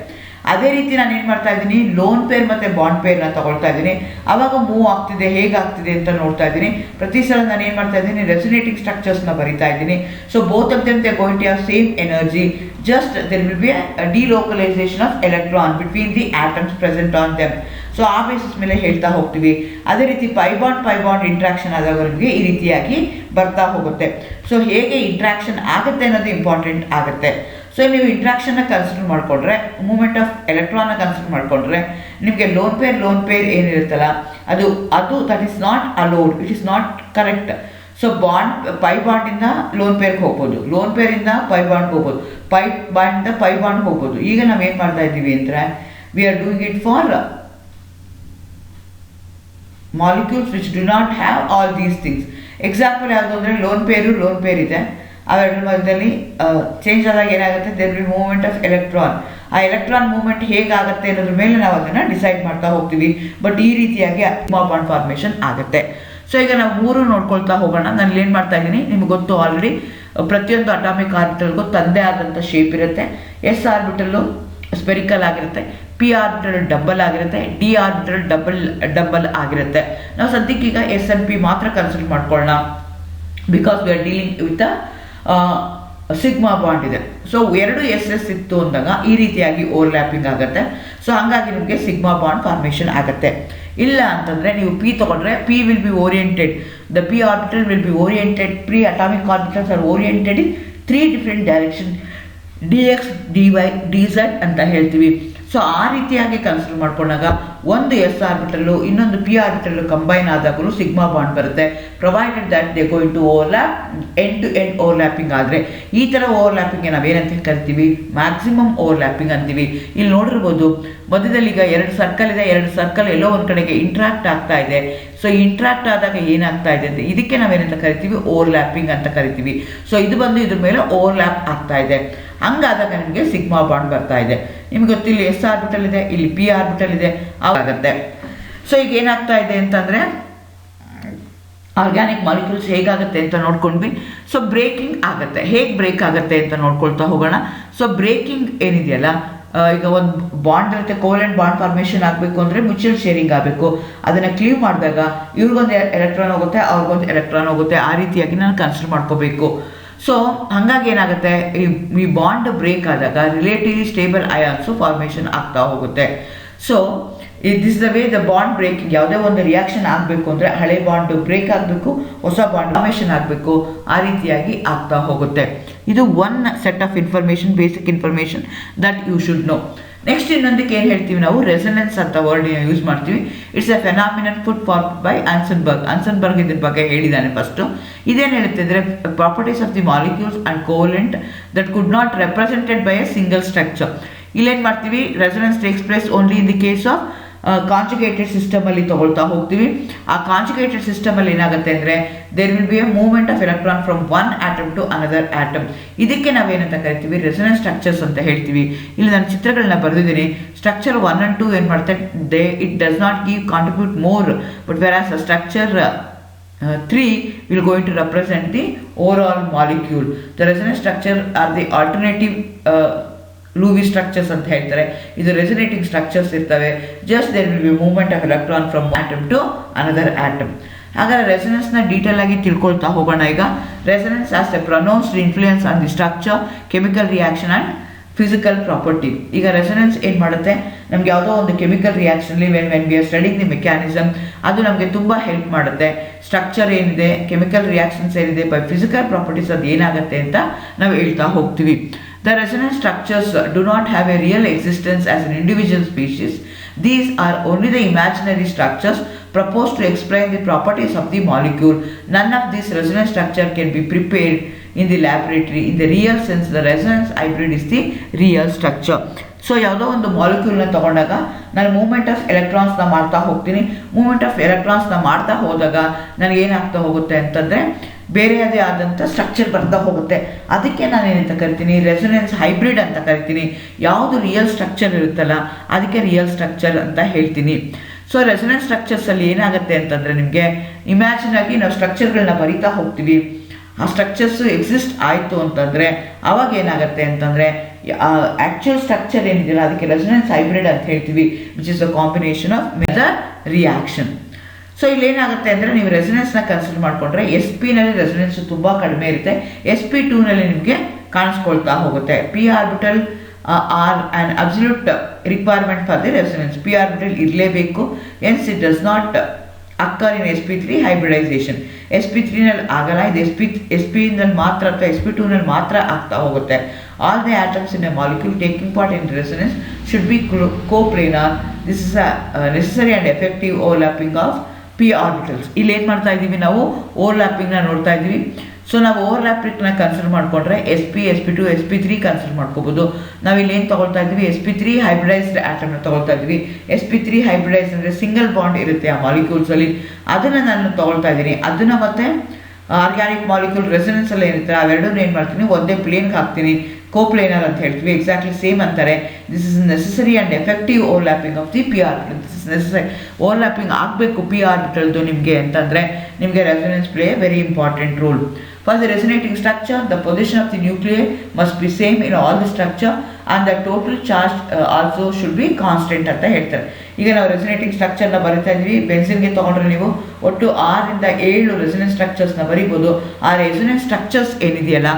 ಅದೇ ರೀತಿ ನಾನು ಏನು ಮಾಡ್ತಾ ಇದ್ದೀನಿ, ಲೋನ್ ಪೇರ್ ಮತ್ತು ಬಾಂಡ್ ಪೇರ್ನ ತಗೊಳ್ತಾ ಇದ್ದೀನಿ, ಆವಾಗ ಮೂವ್ ಆಗ್ತಿದೆ ಹೇಗಾಗ್ತಿದೆ ಅಂತ ನೋಡ್ತಾ ಇದ್ದೀನಿ. ಪ್ರತಿ ಸಲ ನಾನು ಏನು ಮಾಡ್ತಾ ಇದ್ದೀನಿ, ರೆಸೊನೇಟಿಂಗ್ ಸ್ಟ್ರಕ್ಚರ್ಸ್ನ ಬರಿತಾ ಇದ್ದೀನಿ. So both of them they going to have same energy, just there will be a delocalisation of electron between the atoms present on them. So ಆ ಬೇಸಿಸ್ ಮೇಲೆ ಹೇಳ್ತಾ ಹೋಗ್ತೀವಿ. ಅದೇ ರೀತಿ ಪೈ ಬಾಂಡ್ ಇಂಟ್ರಾಕ್ಷನ್ ಆದಾಗ ನಿಮಗೆ ಈ ರೀತಿಯಾಗಿ ಬರ್ತಾ ಹೋಗುತ್ತೆ. ಸೊ ಹೇಗೆ ಇಂಟ್ರಾಕ್ಷನ್ ಆಗುತ್ತೆ ಅನ್ನೋದು ಇಂಪಾರ್ಟೆಂಟ್ ಆಗುತ್ತೆ. ಸೊ ನೀವು ಇಂಟ್ರಾಕ್ಷನ್ನ ಕನ್ಸಿಡರ್ ಮಾಡಿಕೊಂಡ್ರೆ, ಮೂವ್ಮೆಂಟ್ ಆಫ್ ಎಲೆಕ್ಟ್ರಾನ್ನ ಕನ್ಸಿಡರ್ ಮಾಡಿಕೊಂಡ್ರೆ ನಿಮಗೆ ಲೋನ್ ಪೇರ್ ಏನಿರುತ್ತಲ್ಲ ಅದು that is not allowed, it is not correct. So pi ಬಾಂಡಿಂದ ಲೋನ್ ಪೇರ್ಗೆ ಹೋಗ್ಬೋದು, ಲೋನ್ ಪೇರಿಂದ ಪೈ ಬಾಂಡ್ಗೆ ಹೋಗ್ಬೋದು, ಪೈ ಬಾಂಡಿಂದ ಪೈ ಬಾಂಡ್ಗೆ ಹೋಗ್ಬೋದು. ಈಗ ನಾವೇನು ಮಾಡ್ತಾ ಇದ್ದೀವಿ ಅಂದರೆ we are doing it for molecules which do not have all these things. Example ಯಾವುದು ಅಂದರೆ ಲೋನ್ ಪೇರ್ ಇದೆ, ಅವೆರಡರ ಮಧ್ಯದಲ್ಲಿ ಚೇಂಜ್ ಆದಾಗ ಏನಾಗುತ್ತೆ, there will movement of electron. ಆ ಎಲೆಕ್ಟ್ರಾನ್ ಮೂವ್ಮೆಂಟ್ ಹೇಗಾಗುತ್ತೆ ಅನ್ನೋದ್ರ ಮೇಲೆ ನಾವು ಅದನ್ನು ಡಿಸೈಡ್ ಮಾಡ್ತಾ ಹೋಗ್ತೀವಿ. ಬಟ್ ಈ ರೀತಿಯಾಗಿ ಸಿಗ್ಮಾ ಬಾಂಡ್ ಫಾರ್ಮೇಷನ್ ಆಗುತ್ತೆ. ಸೊ ಈಗ ನಾವು 3 ನೋಡ್ಕೊಳ್ತಾ ಹೋಗೋಣ. ನಾನು ಏನು ಮಾಡ್ತಾ ಇದ್ದೀನಿ ನಿಮ್ಗೆ ಗೊತ್ತು ಆಲ್ರೆಡಿ, ಪ್ರತಿಯೊಂದು ಅಟಾಮಿಕ್ ಆರ್ಬಿಟಲ್ಗೂ ತಂದೆ ಆದಂಥ ಶೇಪ್ ಇರುತ್ತೆ. ಎಸ್ ಆರ್ಬಿಟಲ್ಲು ಸ್ಪೆರಿಕಲ್ ಆಗಿರುತ್ತೆ, ಪಿ ಆರ್ಬಿಟಲ್ ಡಬಲ್ ಆಗಿರುತ್ತೆ, ಡಿ ಆರ್ಬಿಟಲ್ ಡಬಲ್ ಆಗಿರುತ್ತೆ. ನಾವು ಸದ್ಯಕ್ಕೀಗ ಎಸ್ ಆ್ಯಂಡ್ ಪಿ ಮಾತ್ರ ಕನ್ಸಿಡರ್ ಮಾಡ್ಕೊಳ್ಳೋಣ, because we are dealing with sigma bond ಇದೆ. ಸೊ 2 ಎಸ್ ಇತ್ತು ಅಂದಾಗ ಈ ರೀತಿಯಾಗಿ ಓವರ್ಲ್ಯಾಪಿಂಗ್ ಆಗುತ್ತೆ. ಸೊ ಹಾಗಾಗಿ ನಿಮಗೆ ಸಿಗ್ಮಾ ಬಾಂಡ್ ಫಾರ್ಮೇಷನ್ ಆಗುತ್ತೆ. ಇಲ್ಲ ಅಂತಂದರೆ ನೀವು ಪಿ ತೊಗೊಂಡ್ರೆ P will be oriented, the P orbital will be oriented, pre atomic orbitals are oriented in 3 different direction, D X, D Y, D Z ಅಂತ ಹೇಳ್ತೀವಿ. ಸೊ ಆ ರೀತಿಯಾಗಿ ಕನ್ಸಿಡರ್ ಮಾಡ್ಕೊಂಡಾಗ ಒಂದು ಎಸ್ ಆರ್ಬಿಟಲ್ಲು ಇನ್ನೊಂದು ಪಿ ಆರ್ಬಿಟಲ್ಲು ಕಂಬೈನ್ ಆದಾಗಲೂ ಸಿಗ್ಮಾ ಬಾಂಡ್ ಬರುತ್ತೆ, provided that they going to overlap, end to end overlapping ಆದರೆ. ಈ ಥರ ಓವರ್ಲ್ಯಾಪಿಂಗ್ಗೆ ನಾವೇನಂತ ಕರಿತೀವಿ, ಮ್ಯಾಕ್ಸಿಮಮ್ ಓವರ್ಲ್ಯಾಪಿಂಗ್ ಅಂತೀವಿ. ಇಲ್ಲಿ ನೋಡಿರ್ಬೋದು ಮಧ್ಯದಲ್ಲಿ ಈಗ 2 ಸರ್ಕಲ್ ಇದೆ, 2 ಸರ್ಕಲ್ ಎಲ್ಲೋ ಒಂದು ಕಡೆಗೆ ಇಂಟ್ರಾಕ್ಟ್ ಆಗ್ತಾ ಇದೆ. ಸೊ ಇಂಟ್ರಾಕ್ಟ್ ಆದಾಗ ಏನಾಗ್ತಾ ಇದೆ ಅಂದರೆ ಇದಕ್ಕೆ ನಾವೇನಂತ ಕರಿತೀವಿ, ಓವರ್ಲ್ಯಾಪಿಂಗ್ ಅಂತ ಕರಿತೀವಿ. ಸೊ ಇದು ಬಂದು ಇದ್ರ ಮೇಲೆ ಓವರ್ಲ್ಯಾಪ್ ಆಗ್ತಾ ಇದೆ. ಹಂಗಾದಾಗ ನಿಮಗೆ ಸಿಗ್ಮಾ ಬಾಂಡ್ ಬರ್ತಾ ಇದೆ. ನಿಮ್ಗೆ ಗೊತ್ತಿಲ್ಲ ಎಸ್ ಆರ್ಬಿಟಲ್ ಇದೆ, ಇಲ್ಲಿ ಪಿ ಆರ್ಬಿಟಲ್ ಇದೆ, ಆಗುತ್ತೆ. ಸೊ ಈಗ ಏನಾಗ್ತಾ ಇದೆ ಅಂತಂದರೆ ಆರ್ಗ್ಯಾನಿಕ್ ಮಾಲಿಕ್ಯೂಲ್ಸ್ ಹೇಗಾಗುತ್ತೆ ಅಂತ ನೋಡ್ಕೊಂಡ್ವಿ. ಸೊ ಬ್ರೇಕಿಂಗ್ ಆಗುತ್ತೆ, ಹೇಗೆ ಬ್ರೇಕ್ ಆಗುತ್ತೆ ಅಂತ ನೋಡ್ಕೊಳ್ತಾ ಹೋಗೋಣ. ಸೊ ಬ್ರೇಕಿಂಗ್ ಏನಿದೆಯಲ್ಲ, ಈಗ ಒಂದು ಬಾಂಡ್ ಇರುತ್ತೆ, ಕೋವೆಲೆಂಟ್ ಬಾಂಡ್ ಫಾರ್ಮೇಷನ್ ಆಗಬೇಕು ಅಂದರೆ ಮ್ಯೂಚುವಲ್ ಶೇರಿಂಗ್ ಆಗಬೇಕು. ಅದನ್ನು ಕ್ಲೀವ್ ಮಾಡಿದಾಗ ಇವ್ರಿಗೊಂದು ಎಲೆಕ್ಟ್ರಾನ್ ಹೋಗುತ್ತೆ, ಅವ್ರಿಗೊಂದು ಎಲೆಕ್ಟ್ರಾನ್ ಹೋಗುತ್ತೆ, ಆ ರೀತಿಯಾಗಿ ನಾನು ಕನ್ಸಿಡರ್ ಮಾಡ್ಕೋಬೇಕು. ಸೊ ಹಾಗಾಗಿ ಏನಾಗುತ್ತೆ, ಈ ಬಾಂಡ್ ಬ್ರೇಕ್ ಆದಾಗ ರಿಲೇಟಿವ್ಲಿ ಸ್ಟೇಬಲ್ ಅಯಾನ್ಸು ಫಾರ್ಮೇಷನ್ ಆಗ್ತಾ ಹೋಗುತ್ತೆ. So this the way the bond breaking. ಯಾವುದೇ ಒಂದು ರಿಯಾಕ್ಷನ್ ಆಗಬೇಕು ಅಂದರೆ ಹಳೆ ಬಾಂಡ್ ಬ್ರೇಕ್ ಆಗಬೇಕು, ಹೊಸ ಬಾಂಡ್ ಫಾರ್ಮೇಷನ್ ಆಗಬೇಕು, ಆ ರೀತಿಯಾಗಿ ಆಗ್ತಾ ಹೋಗುತ್ತೆ. ಇದು one set of information, basic information that you should know. Next ಇನ್ನೊಂದಕ್ಕೆ ಏನು ಹೇಳ್ತೀವಿ ನಾವು, ರೆಸನೆನ್ಸ್ ಅಂತ ವರ್ಡ್ ಯೂಸ್ ಮಾಡ್ತೀವಿ. It's a phenomenon put forth by Heisenberg ಇದ್ರ ಬಗ್ಗೆ ಹೇಳಿದ್ದಾನೆ ಫಸ್ಟು. ಇದೇನು ಹೇಳುತ್ತೆ ಅಂದರೆ properties of the molecules and covalent that could not represented by a single structure. ಇಲ್ಲೇನು ಮಾಡ್ತೀವಿ, resonance takes place only in the case of conjugated ಸಿಸ್ಟಮಲ್ಲಿ ತಗೊಳ್ತಾ ಹೋಗ್ತೀವಿ. ಆ ಕಾಂಜುಗೇಟೆಡ್ ಸಿಸ್ಟಮಲ್ಲಿ ಏನಾಗುತ್ತೆ ಅಂದರೆ there will be a movement of electron from one atom to another atom. ಇದಕ್ಕೆ ನಾವೇನಂತ ಕರಿತೀವಿ, ರೆಸನೆನ್ಸ್ ಸ್ಟ್ರಕ್ಚರ್ಸ್ ಅಂತ ಹೇಳ್ತೀವಿ. ಇಲ್ಲಿ ನಾನು ಚಿತ್ರಗಳನ್ನ ಬರೆದಿದ್ದೀನಿ. ಸ್ಟ್ರಕ್ಚರ್ 1 and 2 ಏನು ಮಾಡ್ತಾರೆ, it does not give contribute more, but where as structure 3 will going to represent the overall molecule. The resonance structure are the alternative Lewis structures ಅಂತ ಹೇಳ್ತಾರೆ. ಇದು ರೆಸೊನೇಟಿಂಗ್ ಸ್ಟ್ರಕ್ಚರ್ಸ್ ಇರ್ತವೆ. Just there will be movement of electron from atom to another atom. ಹಾಗಾದ್ರೆ ರೆಸನೆನ್ಸ್ನ detail ಆಗಿ ತಿಳ್ಕೊಳ್ತಾ ಹೋಗೋಣ. ಈಗ resonance as a pronounced influence on the structure, chemical reaction and physical property. ಈಗ ರೆಸನೆನ್ಸ್ ಏನು ಮಾಡುತ್ತೆ, ನಮ್ಗೆ ಯಾವುದೋ ಒಂದು ಕೆಮಿಕಲ್ ರಿಯಾಕ್ಷನ್ಲಿ when we are studying the mechanism, ಅದು ನಮಗೆ ತುಂಬ ಹೆಲ್ಪ್ ಮಾಡುತ್ತೆ. ಸ್ಟ್ರಕ್ಚರ್ ಏನಿದೆ, ಕೆಮಿಕಲ್ ರಿಯಾಕ್ಷನ್ಸ್ ಏನಿದೆ, ಬೈ ಫಿಸಿಕಲ್ ಪ್ರಾಪರ್ಟೀಸ್ ಅದು ಏನಾಗುತ್ತೆ ಅಂತ ನಾವು ಹೇಳ್ತಾ ಹೋಗ್ತೀವಿ. The resonance structures do not have a real existence as an individual species. These are only the imaginary structures proposed to explain the properties of the molecule. None of these resonance structure can be prepared in the laboratory. In the real sense, the resonance hybrid is the real structure. So ಯಾವುದೋ ಒಂದು ಮಾಲಿಕ್ಯೂಲ್ನ ತಗೊಂಡಾಗ ನಾನು movement of ಎಲೆಕ್ಟ್ರಾನ್ಸ್ನ ಮಾಡ್ತಾ ಹೋಗ್ತೀನಿ. Movement of ಎಲೆಕ್ಟ್ರಾನ್ಸ್ನ ಮಾಡ್ತಾ ಹೋದಾಗ ನನಗೇನಾಗ್ತಾ ಹೋಗುತ್ತೆ ಅಂತಂದರೆ ಬೇರೆಯದೇ ಆದಂಥ ಸ್ಟ್ರಕ್ಚರ್ ಬರ್ತಾ ಹೋಗುತ್ತೆ. ಅದಕ್ಕೆ ನಾನು ಏನಂತ ಕರಿತೀನಿ, ರೆಸೊನೆನ್ಸ್ ಹೈಬ್ರಿಡ್ ಅಂತ ಕರಿತೀನಿ. ಯಾವುದು ರಿಯಲ್ ಸ್ಟ್ರಕ್ಚರ್ ಇರುತ್ತಲ್ಲ ಅದಕ್ಕೆ ರಿಯಲ್ ಸ್ಟ್ರಕ್ಚರ್ ಅಂತ ಹೇಳ್ತೀನಿ. ಸೊ ರೆಸೊನೆನ್ಸ್ ಸ್ಟ್ರಕ್ಚರ್ಸಲ್ಲಿ ಏನಾಗುತ್ತೆ ಅಂತಂದರೆ, ನಿಮಗೆ ಇಮ್ಯಾಜಿನ್ ಆಗಿ ನಾವು ಸ್ಟ್ರಕ್ಚರ್ಗಳನ್ನ ಬರಿತಾ ಹೋಗ್ತೀವಿ. ಆ ಸ್ಟ್ರಕ್ಚರ್ಸು ಎಕ್ಸಿಸ್ಟ್ ಆಯಿತು ಅಂತಂದರೆ ಅವಾಗ ಏನಾಗುತ್ತೆ ಅಂತಂದರೆ ಆ್ಯಕ್ಚುಯಲ್ ಸ್ಟ್ರಕ್ಚರ್ ಏನಿದೆಯಲ್ಲ ಅದಕ್ಕೆ ರೆಸೊನೆನ್ಸ್ ಹೈಬ್ರಿಡ್ ಅಂತ ಹೇಳ್ತೀವಿ, which is a combination of method reaction. So ಇಲ್ಲಿ ಏನಾಗುತ್ತೆ ಅಂದರೆ, ನೀವು ರೆಸೊನೆನ್ಸ್ನ ಕನ್ಸಿಡರ್ ಮಾಡಿಕೊಂಡ್ರೆ ಎಸ್ ಪಿನಲ್ಲಿ ರೆಸೊನೆನ್ಸ್ ತುಂಬ ಕಡಿಮೆ ಇರುತ್ತೆ. sp2ನಲ್ಲಿ ನಿಮಗೆ ಕಾಣಿಸ್ಕೊಳ್ತಾ ಹೋಗುತ್ತೆ. P orbital are an absolute requirement for the resonance. P orbital ಇರಲೇಬೇಕು. Hence it does not occur in sp3 hybridisation. sp3ನಲ್ಲಿ ಆಗಲ್ಲ, ಇದು sp ನಲ್ಲಿ ಮಾತ್ರ ಅಥವಾ sp2ನಲ್ಲಿ ಮಾತ್ರ ಆಗ್ತಾ ಹೋಗುತ್ತೆ. All the atoms in a molecule taking part in resonance should be coplanar. This is a necessary and effective overlapping of P orbitals. ಇಲ್ಲಿ ಏನು ಮಾಡ್ತಾ ಇದ್ದೀವಿ, ನಾವು ಓವರ್ಲ್ಯಾಪಿಂಗ್ನ ನೋಡ್ತಾ ಇದ್ದೀವಿ. ಸೊ ನಾವು ಓವರ್ಲ್ಯಾಪಿಂಗ್ನ ಕನ್ಸಿಡರ್ ಮಾಡಿಕೊಂಡ್ರೆ sp2 sp3 ಕನ್ಸಿಡರ್ ಮಾಡ್ಕೋಬೋದು. ನಾವು ಇಲ್ಲಿ ಏನು ತೊಗೊಳ್ತಾ ಇದ್ದೀವಿ, sp3 ಹೈಬ್ರಿಡೈಸ್ಡ್ ಆಟಮ್ನ ತೊಗೊಳ್ತಾ ಇದ್ದೀವಿ. sp3 ಹೈಬ್ರಿಡೈಸ್ ಅಂದರೆ ಸಿಂಗಲ್ ಬಾಂಡ್ ಇರುತ್ತೆ ಆ ಮಾಲಿಕ್ಯೂಲ್ಸಲ್ಲಿ, ಅದನ್ನು ನಾನು ತೊಗೊಳ್ತಾ ಇದ್ದೀನಿ. ಅದನ್ನು ಮತ್ತೆ ಆರ್ಗ್ಯಾನಿಕ್ ಮಾಲಿಕ್ಯೂಲ್ ರೆಸೊನೆನ್ಸಲ್ಲಿ ಏನಿರ್ತಾರೆ ಅವೆರಡೂ ಏನು ಮಾಡ್ತೀನಿ, ಒಂದೇ ಪ್ಲೇನ್ಗೆ ಹಾಕ್ತೀನಿ. ಕೋಪ್ಲೇನರ್ ಅಂತ ಹೇಳ್ತೀವಿ. ಎಕ್ಸಾಕ್ಟ್ಲಿ ಸೇಮ್ ಅಂತಾರೆ. This is necessary and effective overlapping of the P orbital. This is necessary. Overlapping ಆಗಬೇಕು ಪಿ ಆರ್ಬಿಟಲ್ದು ನಿಮಗೆ ಅಂತಂದರೆ ನಿಮಗೆ resonance play A very important role. For the resonating structure, the position of the nuclei must be same in all the structure and the total charge also should be constant ಅಂತ ಹೇಳ್ತಾರೆ. ಈಗ ನಾವು resonating ಸ್ಟ್ರಕ್ಚರ್ನ ಬರಿತಾ ಇದ್ವಿ. ಬೆನ್ಸಿನ್ಗೆ ತೊಗೊಂಡ್ರೆ ನೀವು ಒಟ್ಟು 6 to 7 ರೆಸೊನೆನ್ಸ್ ಸ್ಟ್ರಕ್ಚರ್ಸ್ನ ಬರಿಬೋದು. ಆ ರೆಸೊನೆನ್ಸ್ ಸ್ಟ್ರಕ್ಚರ್ಸ್ ಏನಿದೆಯಲ್ಲ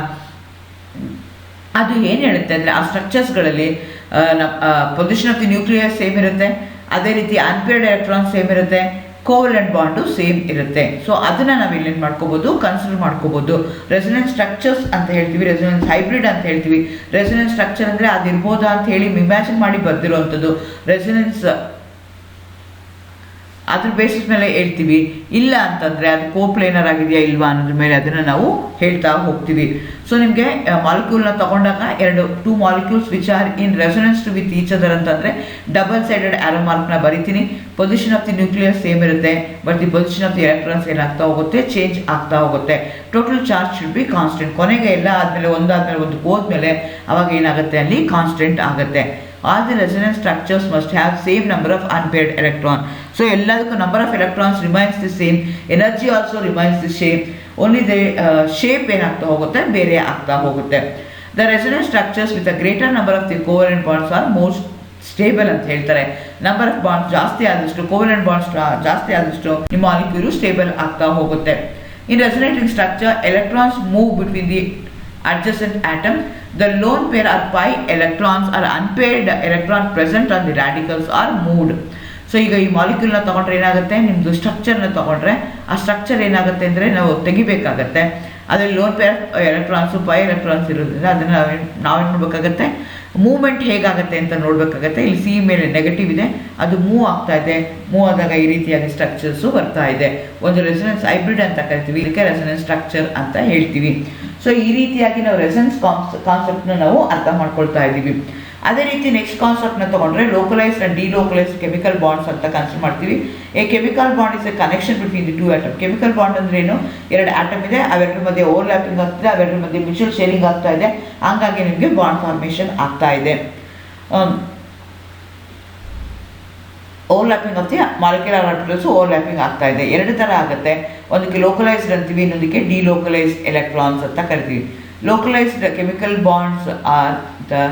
ಅದು ಏನು ಹೇಳುತ್ತೆ ಅಂದರೆ, ಆ ಸ್ಟ್ರಕ್ಚರ್ಸ್ಗಳಲ್ಲಿ position of the nucleus same ಇರುತ್ತೆ, ಅದೇ ರೀತಿ ಅನ್ಪೇರ್ಡ್ ಎಲೆಕ್ಟ್ರಾನ್ ಸೇಮ್ ಇರುತ್ತೆ, ಕೋವೆಲೆಂಟ್ ಬಾಂಡು ಸೇಮ್ ಇರುತ್ತೆ. ಸೊ ಅದನ್ನು ನಾವು ಇಲ್ಲೇನು ಮಾಡ್ಕೋಬೋದು, ಕನ್ಸಿಡರ್ ಮಾಡ್ಕೋಬೋದು. ರೆಸೊನೆನ್ಸ್ ಸ್ಟ್ರಕ್ಚರ್ಸ್ ಅಂತ ಹೇಳ್ತೀವಿ, ರೆಸೊನೆನ್ಸ್ ಹೈಬ್ರಿಡ್ ಅಂತ ಹೇಳ್ತೀವಿ. ರೆಸೊನೆನ್ಸ್ ಸ್ಟ್ರಕ್ಚರ್ ಅಂದರೆ ಅದಿರ್ಬೋದಾ ಅಂತ ಹೇಳಿ ಇಮ್ಯಾಜಿನ್ ಮಾಡಿ ಬರ್ದಿರೋವಂಥದ್ದು. ರೆಸೊನೆನ್ಸ್ ಅದ್ರ ಬೇಸಿಸ್ ಮೇಲೆ ಹೇಳ್ತೀವಿ. ಇಲ್ಲ ಅಂತಂದರೆ ಅದು ಕೋಪ್ಲೇನರ್ ಆಗಿದೆಯಾ ಇಲ್ವಾ ಅನ್ನೋದ್ರ ಮೇಲೆ ಅದನ್ನು ನಾವು ಹೇಳ್ತಾ ಹೋಗ್ತೀವಿ. ಸೊ ನಿಮಗೆ ಮಾಲಿಕ್ಯೂಲ್ನ ತಗೊಂಡಾಗ two molecules which are in resonance to with each other ಅಂತಂದರೆ ಡಬಲ್ ಸೈಡೆಡ್ ಆರೋ ಮಾರ್ಕ್ನ ಬರಿತೀನಿ. Position of the nucleus same ಇರುತ್ತೆ, but the position of the electrons ಏನಾಗ್ತಾ ಹೋಗುತ್ತೆ, ಚೇಂಜ್ ಆಗ್ತಾ ಹೋಗುತ್ತೆ. Total charge should be constant. ಕೊನೆಗೆ ಎಲ್ಲ ಆದಮೇಲೆ ಒಂದಾದ್ಮೇಲೆ ಒಂದು ಹೋದ್ಮೇಲೆ ಅವಾಗ ಏನಾಗುತ್ತೆ, ಅಲ್ಲಿ ಕಾನ್ಸ್ಟೆಂಟ್ ಆಗುತ್ತೆ. All the resonance structures must have same number of unpaired electron. So ಎಲ್ಲದಕ್ಕೂ number of electrons remains the same, energy also remains the same. Only the shape ಏನಾಗ್ತಾ ಹೋಗುತ್ತೆ, ಬೇರೆ ಆಗ್ತಾ ಹೋಗುತ್ತೆ. The resonance structures with a greater number of the covalent bonds are more stable ಅಂತ ಹೇಳ್ತಾರೆ. Number of bonds ಜಾಸ್ತಿ ಆದಷ್ಟು, covalent bonds ಜಾಸ್ತಿ ಆದಷ್ಟು ನಿಮ್ಮ ಮಾಲಿಕ್ಯೂಲ್ ಸ್ಟೇಬಲ್ ಆಗ್ತಾ ಹೋಗುತ್ತೆ. In resonating structure, electrons move between the adjacent atom. The lone pair or pi electrons or unpaired electron present on the radicals are moved. So ಈಗ ಈ ಮಾಲಿಕ್ಯೂಲ್ನ ತೊಗೊಂಡ್ರೆ ಏನಾಗುತ್ತೆ, ನಿಮ್ಮದು ಸ್ಟ್ರಕ್ಚರ್ನ ತೊಗೊಂಡ್ರೆ ಆ ಸ್ಟ್ರಕ್ಚರ್ ಏನಾಗುತ್ತೆ ಅಂದರೆ ನಾವು ತೆಗಿಬೇಕಾಗತ್ತೆ. ಅದರಲ್ಲಿ lone pair electrons pi electrons ಇರೋದ್ರಿಂದ ಅದನ್ನು ನಾವೇನು ಮಾಡಬೇಕಾಗತ್ತೆ, ಮೂವ್ಮೆಂಟ್ ಹೇಗಾಗುತ್ತೆ ಅಂತ ನೋಡಬೇಕಾಗತ್ತೆ. ಇಲ್ಲಿ ಸಿ ಮೇಲೆ ನೆಗೆಟಿವ್ ಇದೆ, ಅದು ಮೂವ್ ಆಗ್ತಾ ಇದೆ. ಮೂವ್ ಆದಾಗ ಈ ರೀತಿಯಾಗಿ ಸ್ಟ್ರಕ್ಚರ್ಸು ಬರ್ತಾ ಇದೆ. ಒಂದು ರೆಸೊನೆನ್ಸ್ ಹೈಬ್ರಿಡ್ ಅಂತ ಕರಿತೀವಿ, ಇದಕ್ಕೆ ರೆಸೊನೆನ್ಸ್ ಸ್ಟ್ರಕ್ಚರ್ ಅಂತ ಹೇಳ್ತೀವಿ. ಸೊ ಈ ರೀತಿಯಾಗಿ ನಾವು ರೆಸೊನೆನ್ಸ್ ಕಾನ್ಸೆಪ್ಟ್ನ ನಾವು ಅರ್ಥ ಮಾಡ್ಕೊಳ್ತಾ ಇದ್ದೀವಿ. ಅದೇ ರೀತಿ ನೆಕ್ಸ್ಟ್ ಕಾನ್ಸೆಪ್ಟ್ನ ತೊಗೊಂಡ್ರೆ localised and delocalised chemical bonds ಅಂತ ಕನ್ಸಿಡರ್ ಮಾಡ್ತೀವಿ. A chemical bond is A connection between the two atom. Chemical bond ಅಂದ್ರೆ ಏನು, ಎರಡು ಆಟಮ್ ಇದೆ, ಅವೆರಡರ ಮಧ್ಯೆ ಓವರ್ಲ್ಯಾಪಿಂಗ್ ಆಗ್ತಿದೆ, ಅವೆರಡರ ಮಧ್ಯೆ ಮ್ಯೂಚುವಲ್ ಶೇರಿಂಗ್ ಆಗ್ತಾ ಇದೆ, ಹಂಗಾಗಿ ನಿಮಗೆ ಬಾಂಡ್ ಫಾರ್ಮೇಷನ್ ಆಗ್ತಾ ಇದೆ. Overlapping of the molecular orbitals overlapping ಆಗ್ತಾ ಇದೆ. ಎರಡು ಥರ ಆಗುತ್ತೆ, ಒಂದಕ್ಕೆ ಲೋಕಲೈಸ್ಡ್ ಅಂತೀವಿ, ಇನ್ನೊಂದಕ್ಕೆ ಡಿಲೋಕಲೈಸ್ಡ್ ಎಲೆಕ್ಟ್ರಾನ್ಸ್ ಅಂತ ಕರಿತೀವಿ. Localised chemical bonds are the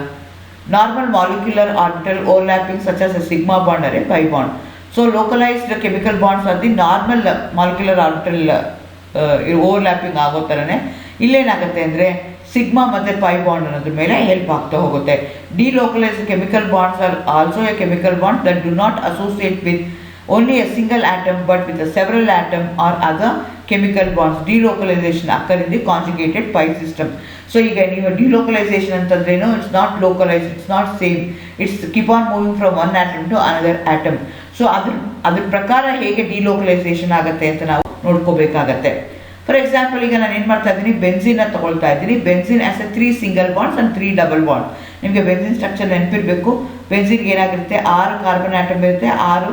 normal molecular orbital overlapping such as a sigma bond or a pi bond. So localized chemical bonds are the normal molecular orbital overlapping ಆಗೋ ಥರನೇ ಇಲ್ಲೇನಾಗುತ್ತೆ ಅಂದರೆ sigma ಮತ್ತು pi bond ಅನ್ನೋದ್ರ ಮೇಲೆ help ಆಗ್ತಾ ಹೋಗುತ್ತೆ. Delocalised chemical bonds are also A chemical bond that do not associate with only a single atom but with a several atom or other chemical bonds. Delocalization occur in the conjugated pi system. So ಈಗ ನೀವು delocalization ಅಂತಂದ್ರೇನು, it's not localize, it's not same, it's keep on moving from one atom to another atom. So ಅದ್ರ ಪ್ರಕಾರ ಹೇಗೆ delocalisation ಆಗುತ್ತೆ ಅಂತ ನಾವು ನೋಡ್ಕೋಬೇಕಾಗತ್ತೆ. For example ಈಗ ನಾನು ಏನು ಮಾಡ್ತಾ ಇದ್ದೀನಿ, ಬೆನ್ಸಿನ್ ತಗೊಳ್ತಾ ಇದ್ದೀನಿ. Benzene as A 3 single bonds and 3 double bond. ನಿಮಗೆ ಬೆನ್ಸಿನ್ ಸ್ಟ್ರಕ್ಚರ್ ನೆನಪಿರಬೇಕು. ಬೆನ್ಸಿನ್ಗೆ ಏನಾಗಿರುತ್ತೆ, 6 ಕಾರ್ಬನ್ ಆಟಮ್ ಇರುತ್ತೆ, 6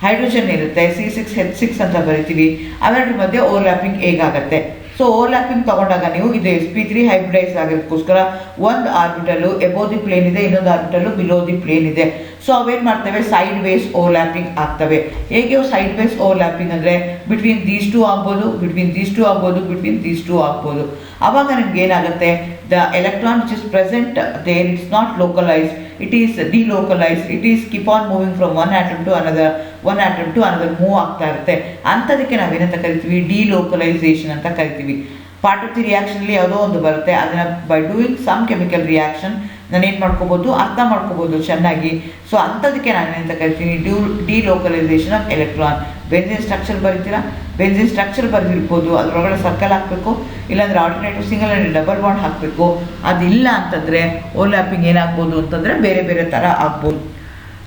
ಹೈಡ್ರೋಜನ್ ಇರುತ್ತೆ, C6H6 ಅಂತ ಬರಿತೀವಿ. ಅವೆರಡರ ಮಧ್ಯೆ ಓವರ್ಲ್ಯಾಪಿಂಗ್ ಹೇಗಾಗುತ್ತೆ. ಸೊ ಓವರ್ಲ್ಯಾಪಿಂಗ್ ತಗೊಂಡಾಗ ನೀವು ಇದು sp3 ಹೈಬ್ರಿಡೈಸ್ ಆಗೋದಕ್ಕೋಸ್ಕರ ಒಂದು ಆರ್ಬಿಟಲು ಎಬೋ ದಿ ಪ್ಲೇನ್ ಇದೆ, ಇನ್ನೊಂದು ಆರ್ಬಿಟಲು ಬಿಲೋ ದಿ ಪ್ಲೇನ್ ಇದೆ. ಸೊ ಅವೇನು ಮಾಡ್ತವೆ, ಸೈಡ್ ವೇಸ್ ಓವರ್ಲ್ಯಾಪಿಂಗ್ ಆಗ್ತವೆ. ಹೇಗೆ ಸೈಡ್ ವೇಸ್ ಓವರ್ಲ್ಯಾಪಿಂಗ್ ಅಂದರೆ ಬಿಟ್ವೀನ್ ದೀಸ್ ಟು ಆಗ್ಬೋದು, ಬಿಟ್ವೀನ್ ದೀಸ್ ಟು ಆಗ್ಬೋದು, ಬಿಟ್ವೀನ್ ದೀಸ್ ಟು ಆಗ್ಬೋದು. ಆವಾಗ ನಿಮ್ಗೆ ಏನಾಗುತ್ತೆ, the electron which is present there it's not localized, it is delocalized, it is keep on moving from one atom to another move ಆಗ್ತಾ ಇರುತ್ತೆ. ಅಂಥದಕ್ಕೆ ನಾವೇನಂತ ಕರಿತೀವಿ, ಡಿಲೋಕಲೈಸೇಷನ್ ಅಂತ ಕರಿತೀವಿ. ಪಾರ್ಟ್ ಆಫ್ ದಿ ರಿಯಾಕ್ಷನಲ್ಲಿ ಯಾವುದೋ ಒಂದು ಬರುತ್ತೆ, ಅದನ್ನು by doing some chemical reaction ನಾನೇನು ಮಾಡ್ಕೋಬೋದು, ಅರ್ಥ ಮಾಡ್ಕೋಬೋದು ಚೆನ್ನಾಗಿ. ಸೊ ಅಂಥದಕ್ಕೆ ನಾನೇನಂತ ಕರಿತೀನಿ, delocalisation of electron. Benzene structure ಬರೀತೀರಾ, ಬೆನ್ಸಿನ್ ಸ್ಟ್ರಕ್ಚರ್ ಬರೆದಿರ್ಬೋದು, ಅದರೊಳಗಡೆ ಸರ್ಕಲ್ ಹಾಕಬೇಕು, ಇಲ್ಲಾಂದರೆ alternative single and double bond ಹಾಕಬೇಕು. ಅದಿಲ್ಲ ಅಂತಂದರೆ ಓವರ್ಲ್ಯಾಪಿಂಗ್ ಏನಾಗ್ಬೋದು ಅಂತಂದರೆ ಬೇರೆ ಬೇರೆ ಥರ ಆಗ್ಬೋದು.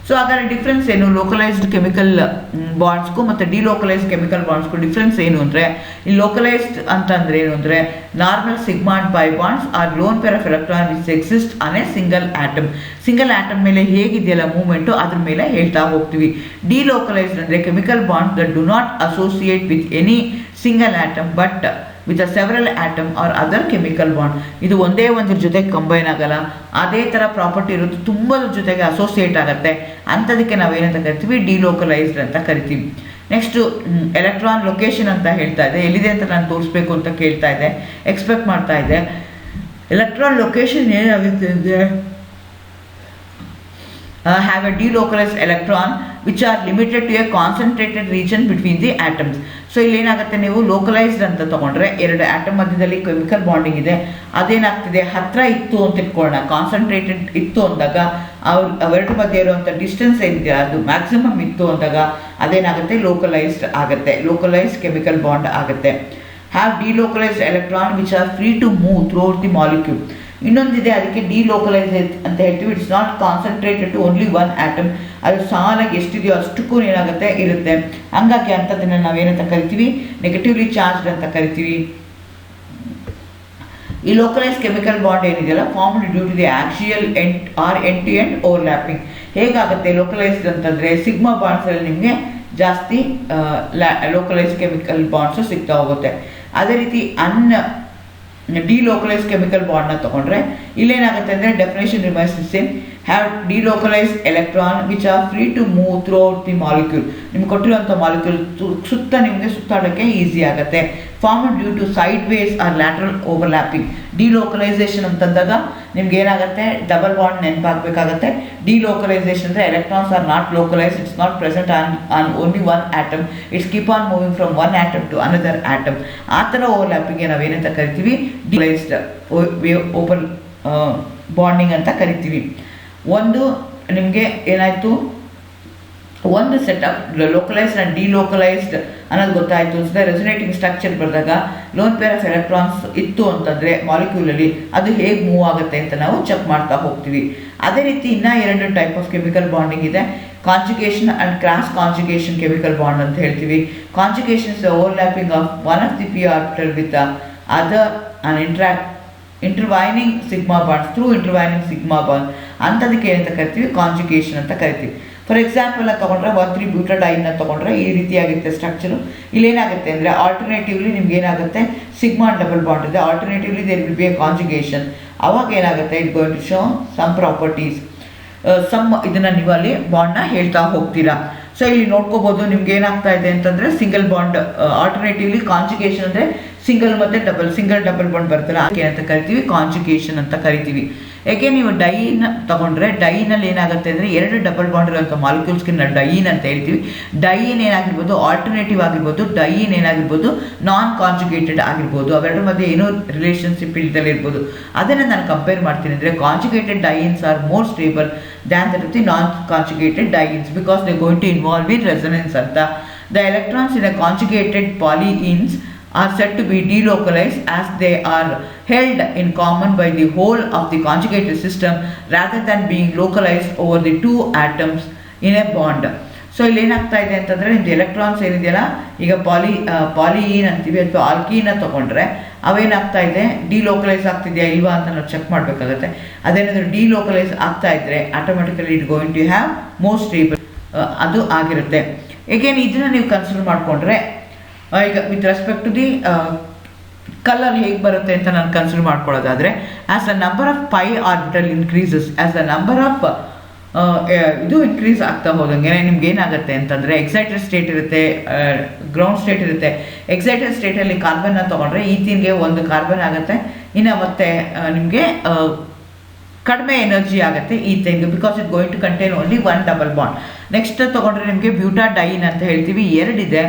ಸೊ ಹಾಗಾದ್ರೆ ಡಿಫ್ರೆನ್ಸ್ ಏನು, ಲೋಕಲೈಸ್ಡ್ ಕೆಮಿಕಲ್ ಬಾಂಡ್ಸ್ಗೂ ಮತ್ತು ಡಿಲೋಕಲೈಸ್ಡ್ ಕೆಮಿಕಲ್ ಬಾಂಡ್ಸ್ಗೂ ಡಿಫ್ರೆನ್ಸ್ ಏನು ಅಂದರೆ, ಈ ಲೋಕಲೈಸ್ಡ್ ಅಂತಂದರೆ ಏನು ಅಂದರೆ normal sigma and pi bonds or lone pair of electron which exist on a single atom. Single atom ಮೇಲೆ ಹೇಗಿದೆಯಲ್ಲ ಮೂವ್ಮೆಂಟು, ಅದ್ರ ಮೇಲೆ ಹೇಳ್ತಾ ಹೋಗ್ತೀವಿ. ಡಿಲೋಕಲೈಸ್ಡ್ ಅಂದರೆ chemical bond that do not associate with any single atom but with a several atom or other chemical bond. ಇದು ಒಂದೇ ಒಂದ್ರ ಜೊತೆಗೆ ಕಂಬೈನ್ ಆಗಲ್ಲ, ಅದೇ ಥರ ಪ್ರಾಪರ್ಟಿ ಇರೋದು ತುಂಬದ ಜೊತೆಗೆ ಅಸೋಸಿಯೇಟ್ ಆಗುತ್ತೆ. ಅಂಥದಕ್ಕೆ ನಾವೇನಂತ ಕರಿತೀವಿ, ಡಿಲೋಕಲೈಸ್ಡ್ ಅಂತ ಕರಿತೀವಿ. ನೆಕ್ಸ್ಟು ಎಲೆಕ್ಟ್ರಾನ್ ಲೊಕೇಶನ್ ಅಂತ ಹೇಳ್ತಾ ಇದೆ, ಎಲ್ಲಿದೆ ಅಂತ ನಾನು ತೋರಿಸ್ಬೇಕು ಅಂತ ಕೇಳ್ತಾ ಇದೆ, ಎಕ್ಸ್ಪೆಕ್ಟ್ ಮಾಡ್ತಾ ಇದೆ. ಎಲೆಕ್ಟ್ರಾನ್ ಲೊಕೇಶನ್ ಏನಾಗುತ್ತೆ ಅಂದರೆ have a delocalized electron which are limited to a concentrated region between the atoms. So ಇಲ್ಲಿ ಏನಾಗುತ್ತೆ, ನೀವು ಲೋಕಲೈಸ್ಡ್ ಅಂತ ತಗೊಂಡ್ರೆ ಎರಡು ಆಟಮ್ ಮಧ್ಯದಲ್ಲಿ ಕೆಮಿಕಲ್ ಬಾಂಡಿಂಗ್ ಇದೆ, ಅದೇನಾಗ್ತಿದೆ, ಹತ್ತಿರ ಇತ್ತು ಅಂತ ಇಟ್ಕೊಳ್ಳೋಣ, ಕಾನ್ಸಂಟ್ರೇಟೆಡ್ ಇತ್ತು ಅಂದಾಗ ಅವೆರಡು ಮಧ್ಯೆ ಇರುವಂಥ ಡಿಸ್ಟೆನ್ಸ್ ಏನಿದೆ ಅದು ಮ್ಯಾಕ್ಸಿಮಮ್ ಇತ್ತು ಅಂದಾಗ ಅದೇನಾಗುತ್ತೆ, ಲೋಕಲೈಸ್ಡ್ ಆಗುತ್ತೆ, ಲೋಕಲೈಸ್ಡ್ ಕೆಮಿಕಲ್ ಬಾಂಡ್ ಆಗುತ್ತೆ. Have delocalised electron which are free to move throughout the molecule. ಇನ್ನೊಂದಿದೆ, ಅದಕ್ಕೆ ಡಿಲೋಕಲೈಸ್ ಅಂತ ಹೇಳ್ತೀವಿ. It's not concentrated to only one atom, ಅದು ಸಾಲಾಗಿ ಎಷ್ಟಿದೆಯೋ ಅಷ್ಟಕ್ಕೂ ಏನಾಗುತ್ತೆ ಇರುತ್ತೆ. ಹಂಗಾಗಿ ಅಂಥದ್ದನ್ನು ನಾವೇನಂತ ಕರಿತೀವಿ, ನೆಗೆಟಿವ್ಲಿ ಚಾರ್ಜ್ಡ್ ಅಂತ ಕರಿತೀವಿ. ಈ ಲೋಕಲೈಸ್ ಕೆಮಿಕಲ್ ಬಾಂಡ್ ಏನಿದೆಯಲ್ಲ formed due to the axial end to end overlapping. ಹೇಗಾಗುತ್ತೆ ಲೋಕಲೈಸ್ಡ್ ಅಂತಂದರೆ, ಸಿಗ್ಮಾ ಬಾಂಡ್ಸಲ್ಲಿ ನಿಮಗೆ ಜಾಸ್ತಿ ಲೋಕಲೈಸ್ ಕೆಮಿಕಲ್ ಬಾಂಡ್ಸು ಸಿಗ್ತಾ ಹೋಗುತ್ತೆ. ಅದೇ ರೀತಿ ಡಿಲೋಕಲೈಸ್ ಕೆಮಿಕಲ್ ಬಾಂಡ್ನ ತೊಗೊಂಡ್ರೆ ಇಲ್ಲೇನಾಗುತ್ತೆ ಅಂದರೆ definition remains the same. Have delocalised electron which are free to move throughout the molecule. ನಿಮ್ಗೆ ಕೊಟ್ಟಿರುವಂಥ ಮಾಲಿಕ್ಯೂಲ್ ಸುತ್ತ ನಿಮಗೆ ಸುತ್ತಾಡೋಕ್ಕೆ ಈಸಿ ಆಗುತ್ತೆ. Formed due to sideways are lateral overlapping. Delocalisation ಅಂತಂದಾಗ ನಿಮ್ಗೆ ಏನಾಗುತ್ತೆ, ಡಬಲ್ ಬಾಂಡ್ ನೆನಪಾಗಬೇಕಾಗತ್ತೆ. ಡಿಲೋಕಲೈಸೇಷನ್ ಅಂದರೆ electrons are not localised, it's not present on only one atom, it's keep on moving from one atom to another atom. ಆ ಥರ ಓವರ್ಲ್ಯಾಪಿಂಗ್ಗೆ ನಾವೇನಂತ ಕರಿತೀವಿ, delocalised over bonding ಅಂತ ಕರಿತೀವಿ. ಒಂದು ನಿಮಗೆ ಏನಾಯಿತು, ಒಂದು ಸೆಟಪ್ ಲೋಕಲೈಸ್ಡ್ ಆ್ಯಂಡ್ ಡಿಲೋಕಲೈಸ್ಡ್ ಅನ್ನೋದು ಗೊತ್ತಾಯಿತು ಅನ್ಸುತ್ತೆ. ರೆಸೊನೇಟಿಂಗ್ ಸ್ಟ್ರಕ್ಚರ್ ಬರೆದಾಗ ಲೋನ್ ಪೇರ್ ಆಫ್ ಎಲೆಕ್ಟ್ರಾನ್ಸ್ ಇತ್ತು ಅಂತಂದರೆ ಮಾಲಿಕ್ಯೂಲಲ್ಲಿ ಅದು ಹೇಗೆ ಮೂವ್ ಆಗುತ್ತೆ ಅಂತ ನಾವು ಚೆಕ್ ಮಾಡ್ತಾ ಹೋಗ್ತೀವಿ. ಅದೇ ರೀತಿ ಇನ್ನೂ 2 ಟೈಪ್ ಆಫ್ ಕೆಮಿಕಲ್ ಬಾಂಡಿಂಗ್ ಇದೆ. Conjugation and cross conjugation chemical bond ಅಂತ ಹೇಳ್ತೀವಿ. Conjugation is the overlapping of one of the P orbital with other and intervening sigma bonds through intervening sigma bond ಅಂಥದಕ್ಕೆ ಏನಂತ ಕರಿತೀವಿ, ಕಾಂಜುಗೇಷನ್ ಅಂತ ಕರಿತೀವಿ. For example ತೊಗೊಂಡ್ರೆ 1,3-ಬ್ಯೂಟಾಡೈನ್ನ ತೊಗೊಂಡ್ರೆ ಈ ರೀತಿಯಾಗಿರುತ್ತೆ ಸ್ಟ್ರಕ್ಚರು. ಇಲ್ಲೇನಾಗುತ್ತೆ ಅಂದರೆ ಆಲ್ಟರ್ನೇಟಿವ್ಲಿ ನಿಮ್ಗೆ ಏನಾಗುತ್ತೆ, ಸಿಗ್ಮಾ ಡಬಲ್ ಬಾಂಡ್ ಇದೆ, alternatively there will be a conjugation. ಅವಾಗ ಏನಾಗುತ್ತೆ, it going to show some properties, ಇದನ್ನು ನೀವು ಅಲ್ಲಿ ಬಾಂಡ್ನ ಹೇಳ್ತಾ ಹೋಗ್ತೀರಾ. ಸೊ ಇಲ್ಲಿ ನೋಡ್ಕೋಬೋದು ನಿಮ್ಗೆ ಏನಾಗ್ತಾ ಇದೆ ಅಂತಂದರೆ ಸಿಂಗಲ್ ಬಾಂಡ್, ಆಲ್ಟರ್ನೇಟಿವ್ಲಿ ಕಾಂಜುಗೇಷನ್ ಅಂದರೆ ಸಿಂಗಲ್ ಮತ್ತು ಸಿಂಗಲ್ ಡಬಲ್ ಬಾಂಡ್ ಬರ್ತಲ್ಲ, ಅದಕ್ಕೆ ಏನಂತ ಕರಿತೀವಿ, ಕಾಂಜುಗೇಷನ್ ಅಂತ ಕರಿತೀವಿ. ಯಾಕೆ ನೀವು ಡೈನ್ ತಗೊಂಡ್ರೆ ಡೈನಲ್ಲಿ ಏನಾಗುತ್ತೆ ಅಂದರೆ 2 ಡಬಲ್ ಬಾಂಡ್ ಇರುವಂಥ ಮಾಲಿಕ್ಯೂಲ್ಸ್ಗೆ ಡೈನ್ ಅಂತ ಹೇಳ್ತೀವಿ. ಡೈನ್ ಏನಾಗಿರ್ಬೋದು ಆಲ್ಟರ್ನೇಟಿವ್ ಆಗಿರ್ಬೋದು, ಡೈನ್ ಏನಾಗಿರ್ಬೋದು ನಾನ್ ಕಾಂಜುಗೇಟೆಡ್ ಆಗಿರ್ಬೋದು, ಅವೆರಡರ ಮಧ್ಯೆ ಏನೋ ರಿಲೇಷನ್ಶಿಪ್ ಇಲ್ದಲ್ಲೇ ಇರ್ಬೋದು. ಅದನ್ನು ನಾನು ಕಂಪೇರ್ ಮಾಡ್ತೀನಿ ಅಂದರೆ conjugated dienes are more stable than that the non conjugated dienes because they going to involve in resonance ಅಂತ. The electrons in a conjugated polyenes are said to be delocalized as they are held in common by the whole of the conjugated system rather than being localized over the 2 atoms in a bond. So ಇಲ್ಲಿ ಏನಾಗ್ತಾ ಇದೆ ಅಂತಂದರೆ ನಿಮ್ದು electrons ಏನಿದೆಯಲ್ಲ, ಈಗ ಪಾಲಿಯೀನ್ ಅಂತೀವಿ ಅಥವಾ ಆಲ್ಕೀನ ತೊಗೊಂಡ್ರೆ ಅವೇನಾಗ್ತಾ ಇದೆ, ಡಿಲೋಕಲೈಸ್ ಆಗ್ತಿದೆಯಾ ಇಲ್ವಾ ಅಂತ ನಾವು ಚೆಕ್ ಮಾಡಬೇಕಾಗತ್ತೆ. ಅದೇನಾದರೂ ಡಿಲೋಕಲೈಸ್ ಆಗ್ತಾ ಇದ್ದರೆ automatically it going to have more stable ಅದು ಆಗಿರುತ್ತೆ. ಏಕೆಂದ್ರೆ ಇದನ್ನು ನೀವು ಕನ್ಸಿಡರ್ ಮಾಡಿಕೊಂಡ್ರೆ ಈಗ with respect to the colour ಹೇಗೆ ಬರುತ್ತೆ ಅಂತ ನಾನು ಕನ್ಸಿಡರ್ ಮಾಡ್ಕೊಳ್ಳೋದಾದರೆ, as the number of pi orbital increases, as the number of ಇದು ಇನ್ಕ್ರೀಸ್ ಆಗ್ತಾ ಹೋದಂಗೆ ನಿಮ್ಗೆ ಏನಾಗುತ್ತೆ ಅಂತಂದರೆ ಎಕ್ಸೈಟೆಡ್ ಸ್ಟೇಟ್ ಇರುತ್ತೆ, ಗ್ರೌಂಡ್ ಸ್ಟೇಟ್ ಇರುತ್ತೆ. ಎಕ್ಸೈಟೆಡ್ ಸ್ಟೇಟಲ್ಲಿ ಕಾರ್ಬನ್ನ ತೊಗೊಂಡ್ರೆ ಈಥೀನ್ಗೆ 1 ಕಾರ್ಬನ್ ಆಗುತ್ತೆ, ಇನ್ನು ಮತ್ತೆ ನಿಮಗೆ ಕಡಿಮೆ ಎನರ್ಜಿ ಆಗುತ್ತೆ ಈಥೇನ್ಗೆ because it going to contain only 1 double bond. Next ತೊಗೊಂಡ್ರೆ ನಿಮಗೆ ಬ್ಯೂಟಾಡೈನ್ ಅಂತ ಹೇಳ್ತೀವಿ, 2 ಇದೆ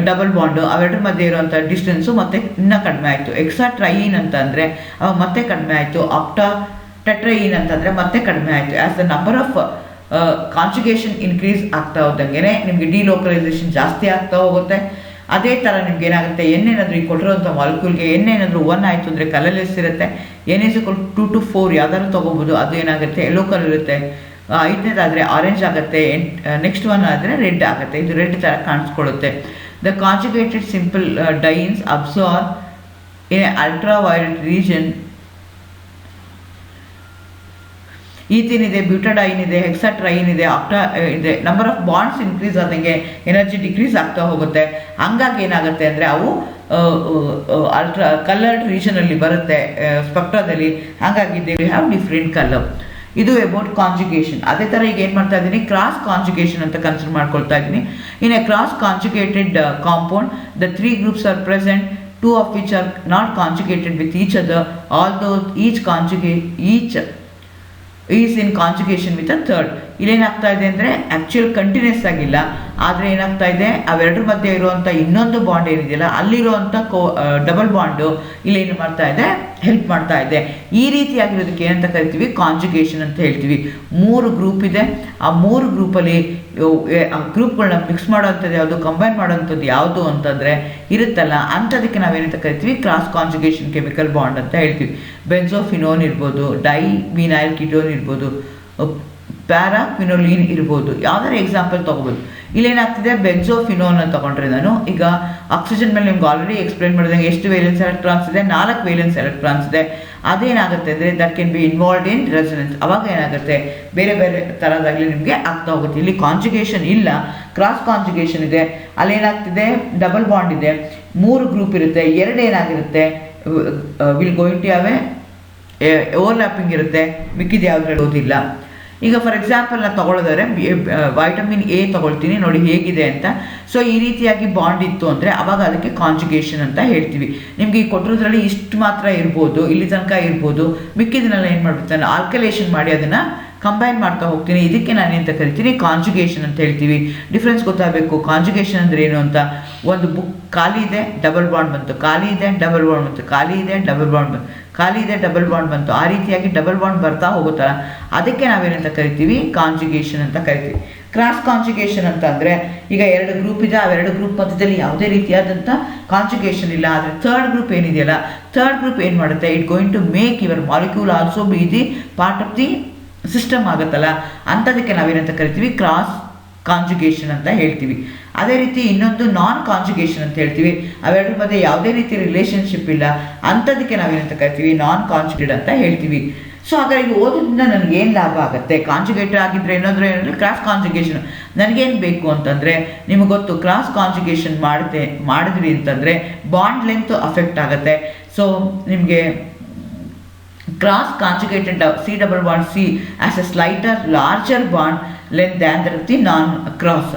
ಡಬಲ್ ಬಾಂಡು, ಅವೆರಡರ ಮಧ್ಯೆ ಇರುವಂಥ ಡಿಸ್ಟೆನ್ಸು ಮತ್ತೆ ಇನ್ನೂ ಕಡಿಮೆ ಆಯಿತು. ಎಕ್ಸಾಟ್ರೈನ್ ಅಂತಂದರೆ ಅವಾಗ ಮತ್ತೆ ಕಡಿಮೆ ಆಯಿತು. ಟೆಟ್ರೈನ್ ಅಂತಂದರೆ ಮತ್ತೆ ಕಡಿಮೆ ಆಯಿತು. As the number of conjugation increase ಆಗ್ತಾ ಹೋದಂಗೆ ನಿಮಗೆ ಡಿಲೋಕಲೈಸೇಷನ್ ಜಾಸ್ತಿ ಆಗ್ತಾ ಹೋಗುತ್ತೆ. ಅದೇ ಥರ ನಿಮ್ಗೆ ಏನಾಗುತ್ತೆ, ಏನಾದರೂ ಈ ಕೊಟ್ಟಿರೋಂಥ ಮಾಲಿಕ್ಯೂಲ್ಗೆ ಏನಾದರೂ 1 ಆಯಿತು ಅಂದರೆ ಕಲರ್ಲೆಸ್ ಇರುತ್ತೆ. N= 2 to 4 ಯಾವ್ದಾದ್ರು ತೊಗೋಬೋದು, ಅದು ಏನಾಗುತ್ತೆ ಯೆಲ್ಲೋ ಕಲರ್ ಇರುತ್ತೆ. 5ನೇದಾದರೆ ಆರೆಂಜ್ ಆಗುತ್ತೆ, ನೆಕ್ಸ್ಟ್ 1 ಆದರೆ ರೆಡ್ ಆಗುತ್ತೆ, ಇದು ರೆಡ್ ಥರ ಕಾಣಿಸ್ಕೊಳ್ಳುತ್ತೆ. The conjugated simple dienes absorb in ultraviolet region. Ethene ಇದೆ, ಬ್ಯೂಟಾಡೈನ್ ಇದೆ, ಹೆಕ್ಸಾಟ್ರೈನ್ ಇದೆ, ಇದೆ. ನಂಬರ್ ಆಫ್ ಬಾಂಡ್ಸ್ ಇನ್ಕ್ರೀಸ್ ಆದಂಗೆ ಎನರ್ಜಿ ಡಿಕ್ರೀಸ್ ಆಗ್ತಾ ಹೋಗುತ್ತೆ. ಹಂಗಾಗಿ ಏನಾಗುತ್ತೆ ಅಂದರೆ ಅವು ಕಲರ್ಡ್ ರೀಜನಲ್ಲಿ ಬರುತ್ತೆ ಸ್ಪೆಕ್ಟ್ರಾದಲ್ಲಿ, ಹಾಗಾಗಿ they will have different colour. ಇದು ಅಬೌಟ್ ಕಾಂಜುಗೇಷನ್. ಅದೇ ಥರ ಈಗ ಏನು ಮಾಡ್ತಾ ಇದ್ದೀನಿ, ಕ್ರಾಸ್ ಕಾಂಜುಗೇಷನ್ ಅಂತ ಕನ್ಸಿಡರ್ ಮಾಡ್ಕೊಳ್ತಾ ಇದ್ದೀನಿ. In a cross conjugated compound the 3 groups are present, 2 of which are not conjugated with each other, although each is in conjugation with a third. ಇಲ್ಲೇನಾಗ್ತಾ ಇದೆ ಅಂದರೆ ಆ್ಯಕ್ಚುಯಲ್ ಕಂಟಿನ್ಯೂಸ್ ಆಗಿಲ್ಲ, ಆದರೆ ಏನಾಗ್ತಾ ಇದೆ ಅವೆರಡರ ಮಧ್ಯೆ ಇರುವಂಥ ಇನ್ನೊಂದು ಬಾಂಡ್ ಏನಿದೆಯಲ್ಲ ಅಲ್ಲಿರುವಂಥ ಡಬಲ್ ಬಾಂಡು ಇಲ್ಲೇನು ಮಾಡ್ತಾ ಇದೆ, ಹೆಲ್ಪ್ ಮಾಡ್ತಾ ಇದೆ. ಈ ರೀತಿಯಾಗಿರೋದಕ್ಕೆ ಏನಂತ ಕರಿತೀವಿ, ಕಾಂಜುಗೇಷನ್ ಅಂತ ಹೇಳ್ತೀವಿ. 3 ಗ್ರೂಪ್ ಇದೆ, ಆ 3 ಗ್ರೂಪಲ್ಲಿ ಗ್ರೂಪ್ಗಳನ್ನ ಮಿಕ್ಸ್ ಮಾಡೋವಂಥದ್ದು ಯಾವುದು, ಕಂಬೈನ್ ಮಾಡೋವಂಥದ್ದು ಯಾವುದು ಅಂತಂದರೆ ಇರುತ್ತಲ್ಲ, ಅಂಥದಕ್ಕೆ ನಾವೇನಂತ ಕರಿತೀವಿ, ಕ್ರಾಸ್ ಕಾಂಜುಗೇಷನ್ ಕೆಮಿಕಲ್ ಬಾಂಡ್ ಅಂತ ಹೇಳ್ತೀವಿ. ಬೆನ್ಸೋಫಿನೋನ್ ಇರ್ಬೋದು, ಡೈವಿನೈಲ್ ಕಿಟೋನ್ ಇರ್ಬೋದು, ಪ್ಯಾರಾಕ್ವಿನೋಲಿನ್ ಇರ್ಬೋದು, ಯಾವ್ದಾರು ಎಕ್ಸಾಂಪಲ್ ತೊಗೋಬೋದು. ಇಲ್ಲೇನಾಗ್ತಿದೆ, ಬೆನ್ಸೋಫಿನೋನ್ ಅಂತ ತೊಗೊಂಡ್ರೆ ನಾನು ಈಗ ಆಕ್ಸಿಜನ್ ಮೇಲೆ ನಿಮ್ಗೆ ಆಲ್ರೆಡಿ ಎಕ್ಸ್ಪ್ಲೇನ್ ಮಾಡಿದಂಗೆ ಎಷ್ಟು ವೇಲೆನ್ಸ್ ಎಲೆಕ್ಟ್ರಾನ್ಸ್ ಇದೆ, 4 ವೇಲೆನ್ಸ್ ಎಲೆಕ್ಟ್ರಾನ್ಸ್ ಇದೆ. ಅದೇನಾಗುತ್ತೆ ಅಂದರೆ that can be involved in resonance. ಅವಾಗ ಏನಾಗುತ್ತೆ, ಬೇರೆ ಬೇರೆ ಥರದಾಗಲಿ ನಿಮಗೆ ಆಗ್ತಾ ಹೋಗುತ್ತೆ. ಇಲ್ಲಿ ಕಾಂಜುಗೇಷನ್ ಇಲ್ಲ, ಕ್ರಾಸ್ ಕಾಂಜುಗೇಷನ್ ಇದೆ. ಅಲ್ಲೇನಾಗ್ತಿದೆ, ಡಬಲ್ ಬಾಂಡ್ ಇದೆ, 3 ಗ್ರೂಪ್ ಇರುತ್ತೆ, 2 ಏನಾಗಿರುತ್ತೆ will going to have a overlapping ಇರುತ್ತೆ, ಮಿಕ್ಕಿದ ಯಾವುದ್ರಲ್ಲಿ ಓದಿಲ್ಲ. ಈಗ ಫಾರ್ ಎಕ್ಸಾಂಪಲ್ ನಾನು ತೊಗೊಳ್ಳೋದಾದ್ರೆ ವೈಟಮಿನ್ ಎ ತೊಗೊಳ್ತೀನಿ, ನೋಡಿ ಹೇಗಿದೆ ಅಂತ. ಸೊ ಈ ರೀತಿಯಾಗಿ ಬಾಂಡ್ ಇತ್ತು ಅಂದರೆ ಅವಾಗ ಅದಕ್ಕೆ ಕಾಂಜುಗೇಷನ್ ಅಂತ ಹೇಳ್ತೀವಿ. ನಿಮಗೆ ಈ ಕೊಟ್ಟಿರೋದ್ರಲ್ಲಿ ಇಷ್ಟು ಮಾತ್ರ ಇರ್ಬೋದು, ಇಲ್ಲಿ ತನಕ ಇರ್ಬೋದು, ಮಿಕ್ಕಿದನ್ನೆಲ್ಲ ಏನು ಮಾಡ್ಬಿಡ್ತಾನೆ ಆಲ್ಕಲೇಷನ್ ಮಾಡಿ ಅದನ್ನು ಕಂಬೈನ್ ಮಾಡ್ತಾ ಹೋಗ್ತೀನಿ. ಇದಕ್ಕೆ ನಾನು ಎಂತ ಕರಿತೀನಿ, ಕಾಂಜುಗೇಷನ್ ಅಂತ ಹೇಳ್ತೀವಿ. ಡಿಫ್ರೆನ್ಸ್ ಗೊತ್ತಾಗಬೇಕು, ಕಾಂಜುಗೇಷನ್ ಅಂದರೆ ಏನು ಅಂತ. ಒಂದು ಬುಕ್ ಖಾಲಿ ಇದೆ, ಡಬಲ್ ಬಾಂಡ್ ಬಂತು, ಖಾಲಿ ಇದೆ, ಡಬಲ್ ಬಾಂಡ್ ಬಂತು, ಖಾಲಿ ಇದೆ, ಡಬಲ್ ಬಾಂಡ್ ಬಂತು, ಖಾಲಿ ಇದೆ, ಡಬಲ್ ಬಾಂಡ್ ಬಂತು. ಆ ರೀತಿಯಾಗಿ ಡಬಲ್ ಬಾಂಡ್ ಬರ್ತಾ ಹೋಗುತ್ತಲ್ಲ, ಅದಕ್ಕೆ ನಾವೇನಂತ ಕರಿತೀವಿ, ಕಾಂಜುಗೇಷನ್ ಅಂತ ಕರಿತೀವಿ. ಕ್ರಾಸ್ ಕಾಂಜುಗೇಷನ್ ಅಂತ ಅಂದರೆ ಈಗ 2 ಗ್ರೂಪ್ ಇದೆ, ಅವೆರಡು ಗ್ರೂಪ್ ಮಧ್ಯದಲ್ಲಿ ಯಾವುದೇ ರೀತಿಯಾದಂಥ ಕಾಂಜುಗೇಷನ್ ಇಲ್ಲ. ಆದರೆ ಥರ್ಡ್ ಗ್ರೂಪ್ ಏನಿದೆಯಲ್ಲ, ಥರ್ಡ್ ಗ್ರೂಪ್ ಏನು ಮಾಡುತ್ತೆ, it going to make your molecule also be the part of the system ಆಗುತ್ತಲ್ಲ, ಅಂಥದಕ್ಕೆ ನಾವೇನಂತ ಕರಿತೀವಿ, ಕ್ರಾಸ್ ಕಾಂಜುಗೇಷನ್ ಅಂತ ಹೇಳ್ತೀವಿ. ಅದೇ ರೀತಿ ಇನ್ನೊಂದು ನಾನ್ ಕಾಂಜುಗೇಷನ್ ಅಂತ ಹೇಳ್ತೀವಿ, ಅವೆರಡರ ಮಧ್ಯೆ ಯಾವುದೇ ರೀತಿ ರಿಲೇಷನ್ಶಿಪ್ ಇಲ್ಲ, ಅಂಥದಕ್ಕೆ ನಾವೇನಂತ ಕರಿತೀವಿ, ನಾನ್ ಕಾಂಜುಗೇಟ್ ಅಂತ ಹೇಳ್ತೀವಿ. ಸೊ ಹಾಗಾದ್ರೆ ಇದು ಓದೋದ್ರಿಂದ ನನಗೇನು ಲಾಭ ಆಗುತ್ತೆ, ಕಾಂಜುಗೇಟ್ ಆಗಿದ್ರೆ ಏನಂದರೆ ಕ್ರಾಸ್ ಕಾಂಜುಗೇಷನ್ ನನಗೇನು ಬೇಕು ಅಂತಂದರೆ, ನಿಮಗೆ ಗೊತ್ತು ಕ್ರಾಸ್ ಕಾಂಜುಗೇಷನ್ ಮಾಡಿದ್ವಿ ಅಂತಂದರೆ ಬಾಂಡ್ ಲೆಂತ್ ಅಫೆಕ್ಟ್ ಆಗುತ್ತೆ. ಸೊ ನಿಮಗೆ cross conjugated C double bond C as a slighter larger bond length than that of the non cross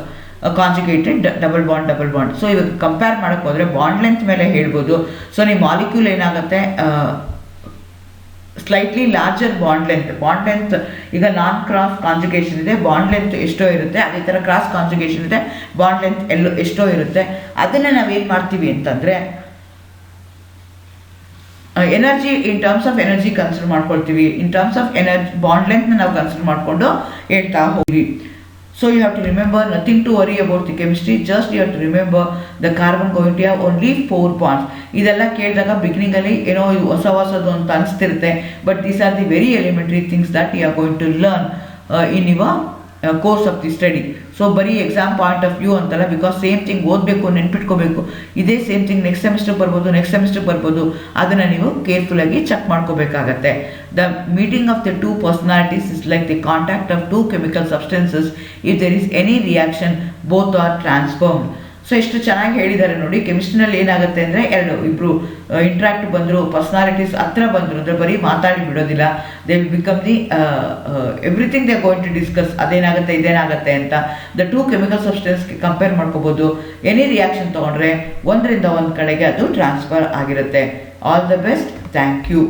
conjugated double bond. So ಇವಾಗ ಕಂಪೇರ್ ಮಾಡೋಕ್ಕೆ ಹೋದರೆ ಬಾಂಡ್ ಲೆಂತ್ ಮೇಲೆ ಹೇಳ್ಬೋದು. So ನಿಮ್ಮ ಮಾಲಿಕ್ಯೂಲ್ ಏನಾಗುತ್ತೆ, slightly larger bond length ಈಗ non cross conjugation ಇದೆ, bond length ಎಷ್ಟೋ ಇರುತ್ತೆ, ಅದೇ ಥರ ಕ್ರಾಸ್ ಕಾಂಜುಗೇಷನ್ ಇದೆ, ಬಾಂಡ್ ಲೆಂತ್ ಎಷ್ಟೋ ಇರುತ್ತೆ. ಅದನ್ನು ನಾವೇನು ಮಾಡ್ತೀವಿ ಅಂತಂದರೆ energy in terms of energy consider ಮಾಡ್ಕೊಳ್ತೀವಿ, in terms of energy bond ಲೆಂತ್ನ ನಾವು ಕನ್ಸಿಡರ್ ಮಾಡಿಕೊಂಡು ಹೇಳ್ತಾ ಹೋಗಿ. So you have to remember nothing to worry about the chemistry, just you have to remember the carbon going to have only 4 bonds. ಇದೆಲ್ಲ ಕೇಳಿದಾಗ ಬಿಗಿನಿಂಗಲ್ಲಿ ಏನೋ ಇದು ಹೊಸದು ಅಂತ ಅನಿಸ್ತಿರುತ್ತೆ, but these are the very elementary things that you are going to learn in your course of the study. So ಬರೀ exam point of view ಅಂತಲ್ಲ, because same thing ಓದಬೇಕು, ನೆನ್ಪಿಟ್ಕೋಬೇಕು, ಇದೇ ಸೇಮ್ ಥಿಂಗ್ ನೆಕ್ಸ್ಟ್ ಸೆಮಿಸ್ಟರ್ ಬರ್ಬೋದು, ಅದನ್ನು ನೀವು ಕೇರ್ಫುಲ್ಲಾಗಿ check ಮಾಡ್ಕೋಬೇಕಾಗತ್ತೆ. The meeting of the 2 personalities is like the contact of 2 chemical substances. If there is any reaction, both are transformed. So ಎಷ್ಟು ಚೆನ್ನಾಗಿ ಹೇಳಿದ್ದಾರೆ ನೋಡಿ. ಕೆಮಿಸ್ಟ್ರಿನಲ್ಲಿ ಏನಾಗುತ್ತೆ ಅಂದರೆ ಇಬ್ಬರು ಇಂಟ್ರಾಕ್ಟ್ ಬಂದರು, ಪರ್ಸ್ನಾಲಿಟೀಸ್ ಹತ್ರ ಬಂದರು ಅಂದರೆ ಬರೀ ಮಾತಾಡಿ ಬಿಡೋದಿಲ್ಲ, they will become the everything they going to discuss, ಅದೇನಾಗುತ್ತೆ ಇದೇನಾಗುತ್ತೆ ಅಂತ. ದ 2 ಕೆಮಿಕಲ್ ಸಬ್ಸ್ಟೆನ್ಸ್ಗೆ ಕಂಪೇರ್ ಮಾಡ್ಕೋಬೋದು. ಎನಿ ರಿಯಾಕ್ಷನ್ ತೊಗೊಂಡ್ರೆ ಒಂದರಿಂದ ಒಂದು ಕಡೆಗೆ ಅದು ಟ್ರಾನ್ಸ್ಫರ್ ಆಗಿರುತ್ತೆ. All the best, thank you.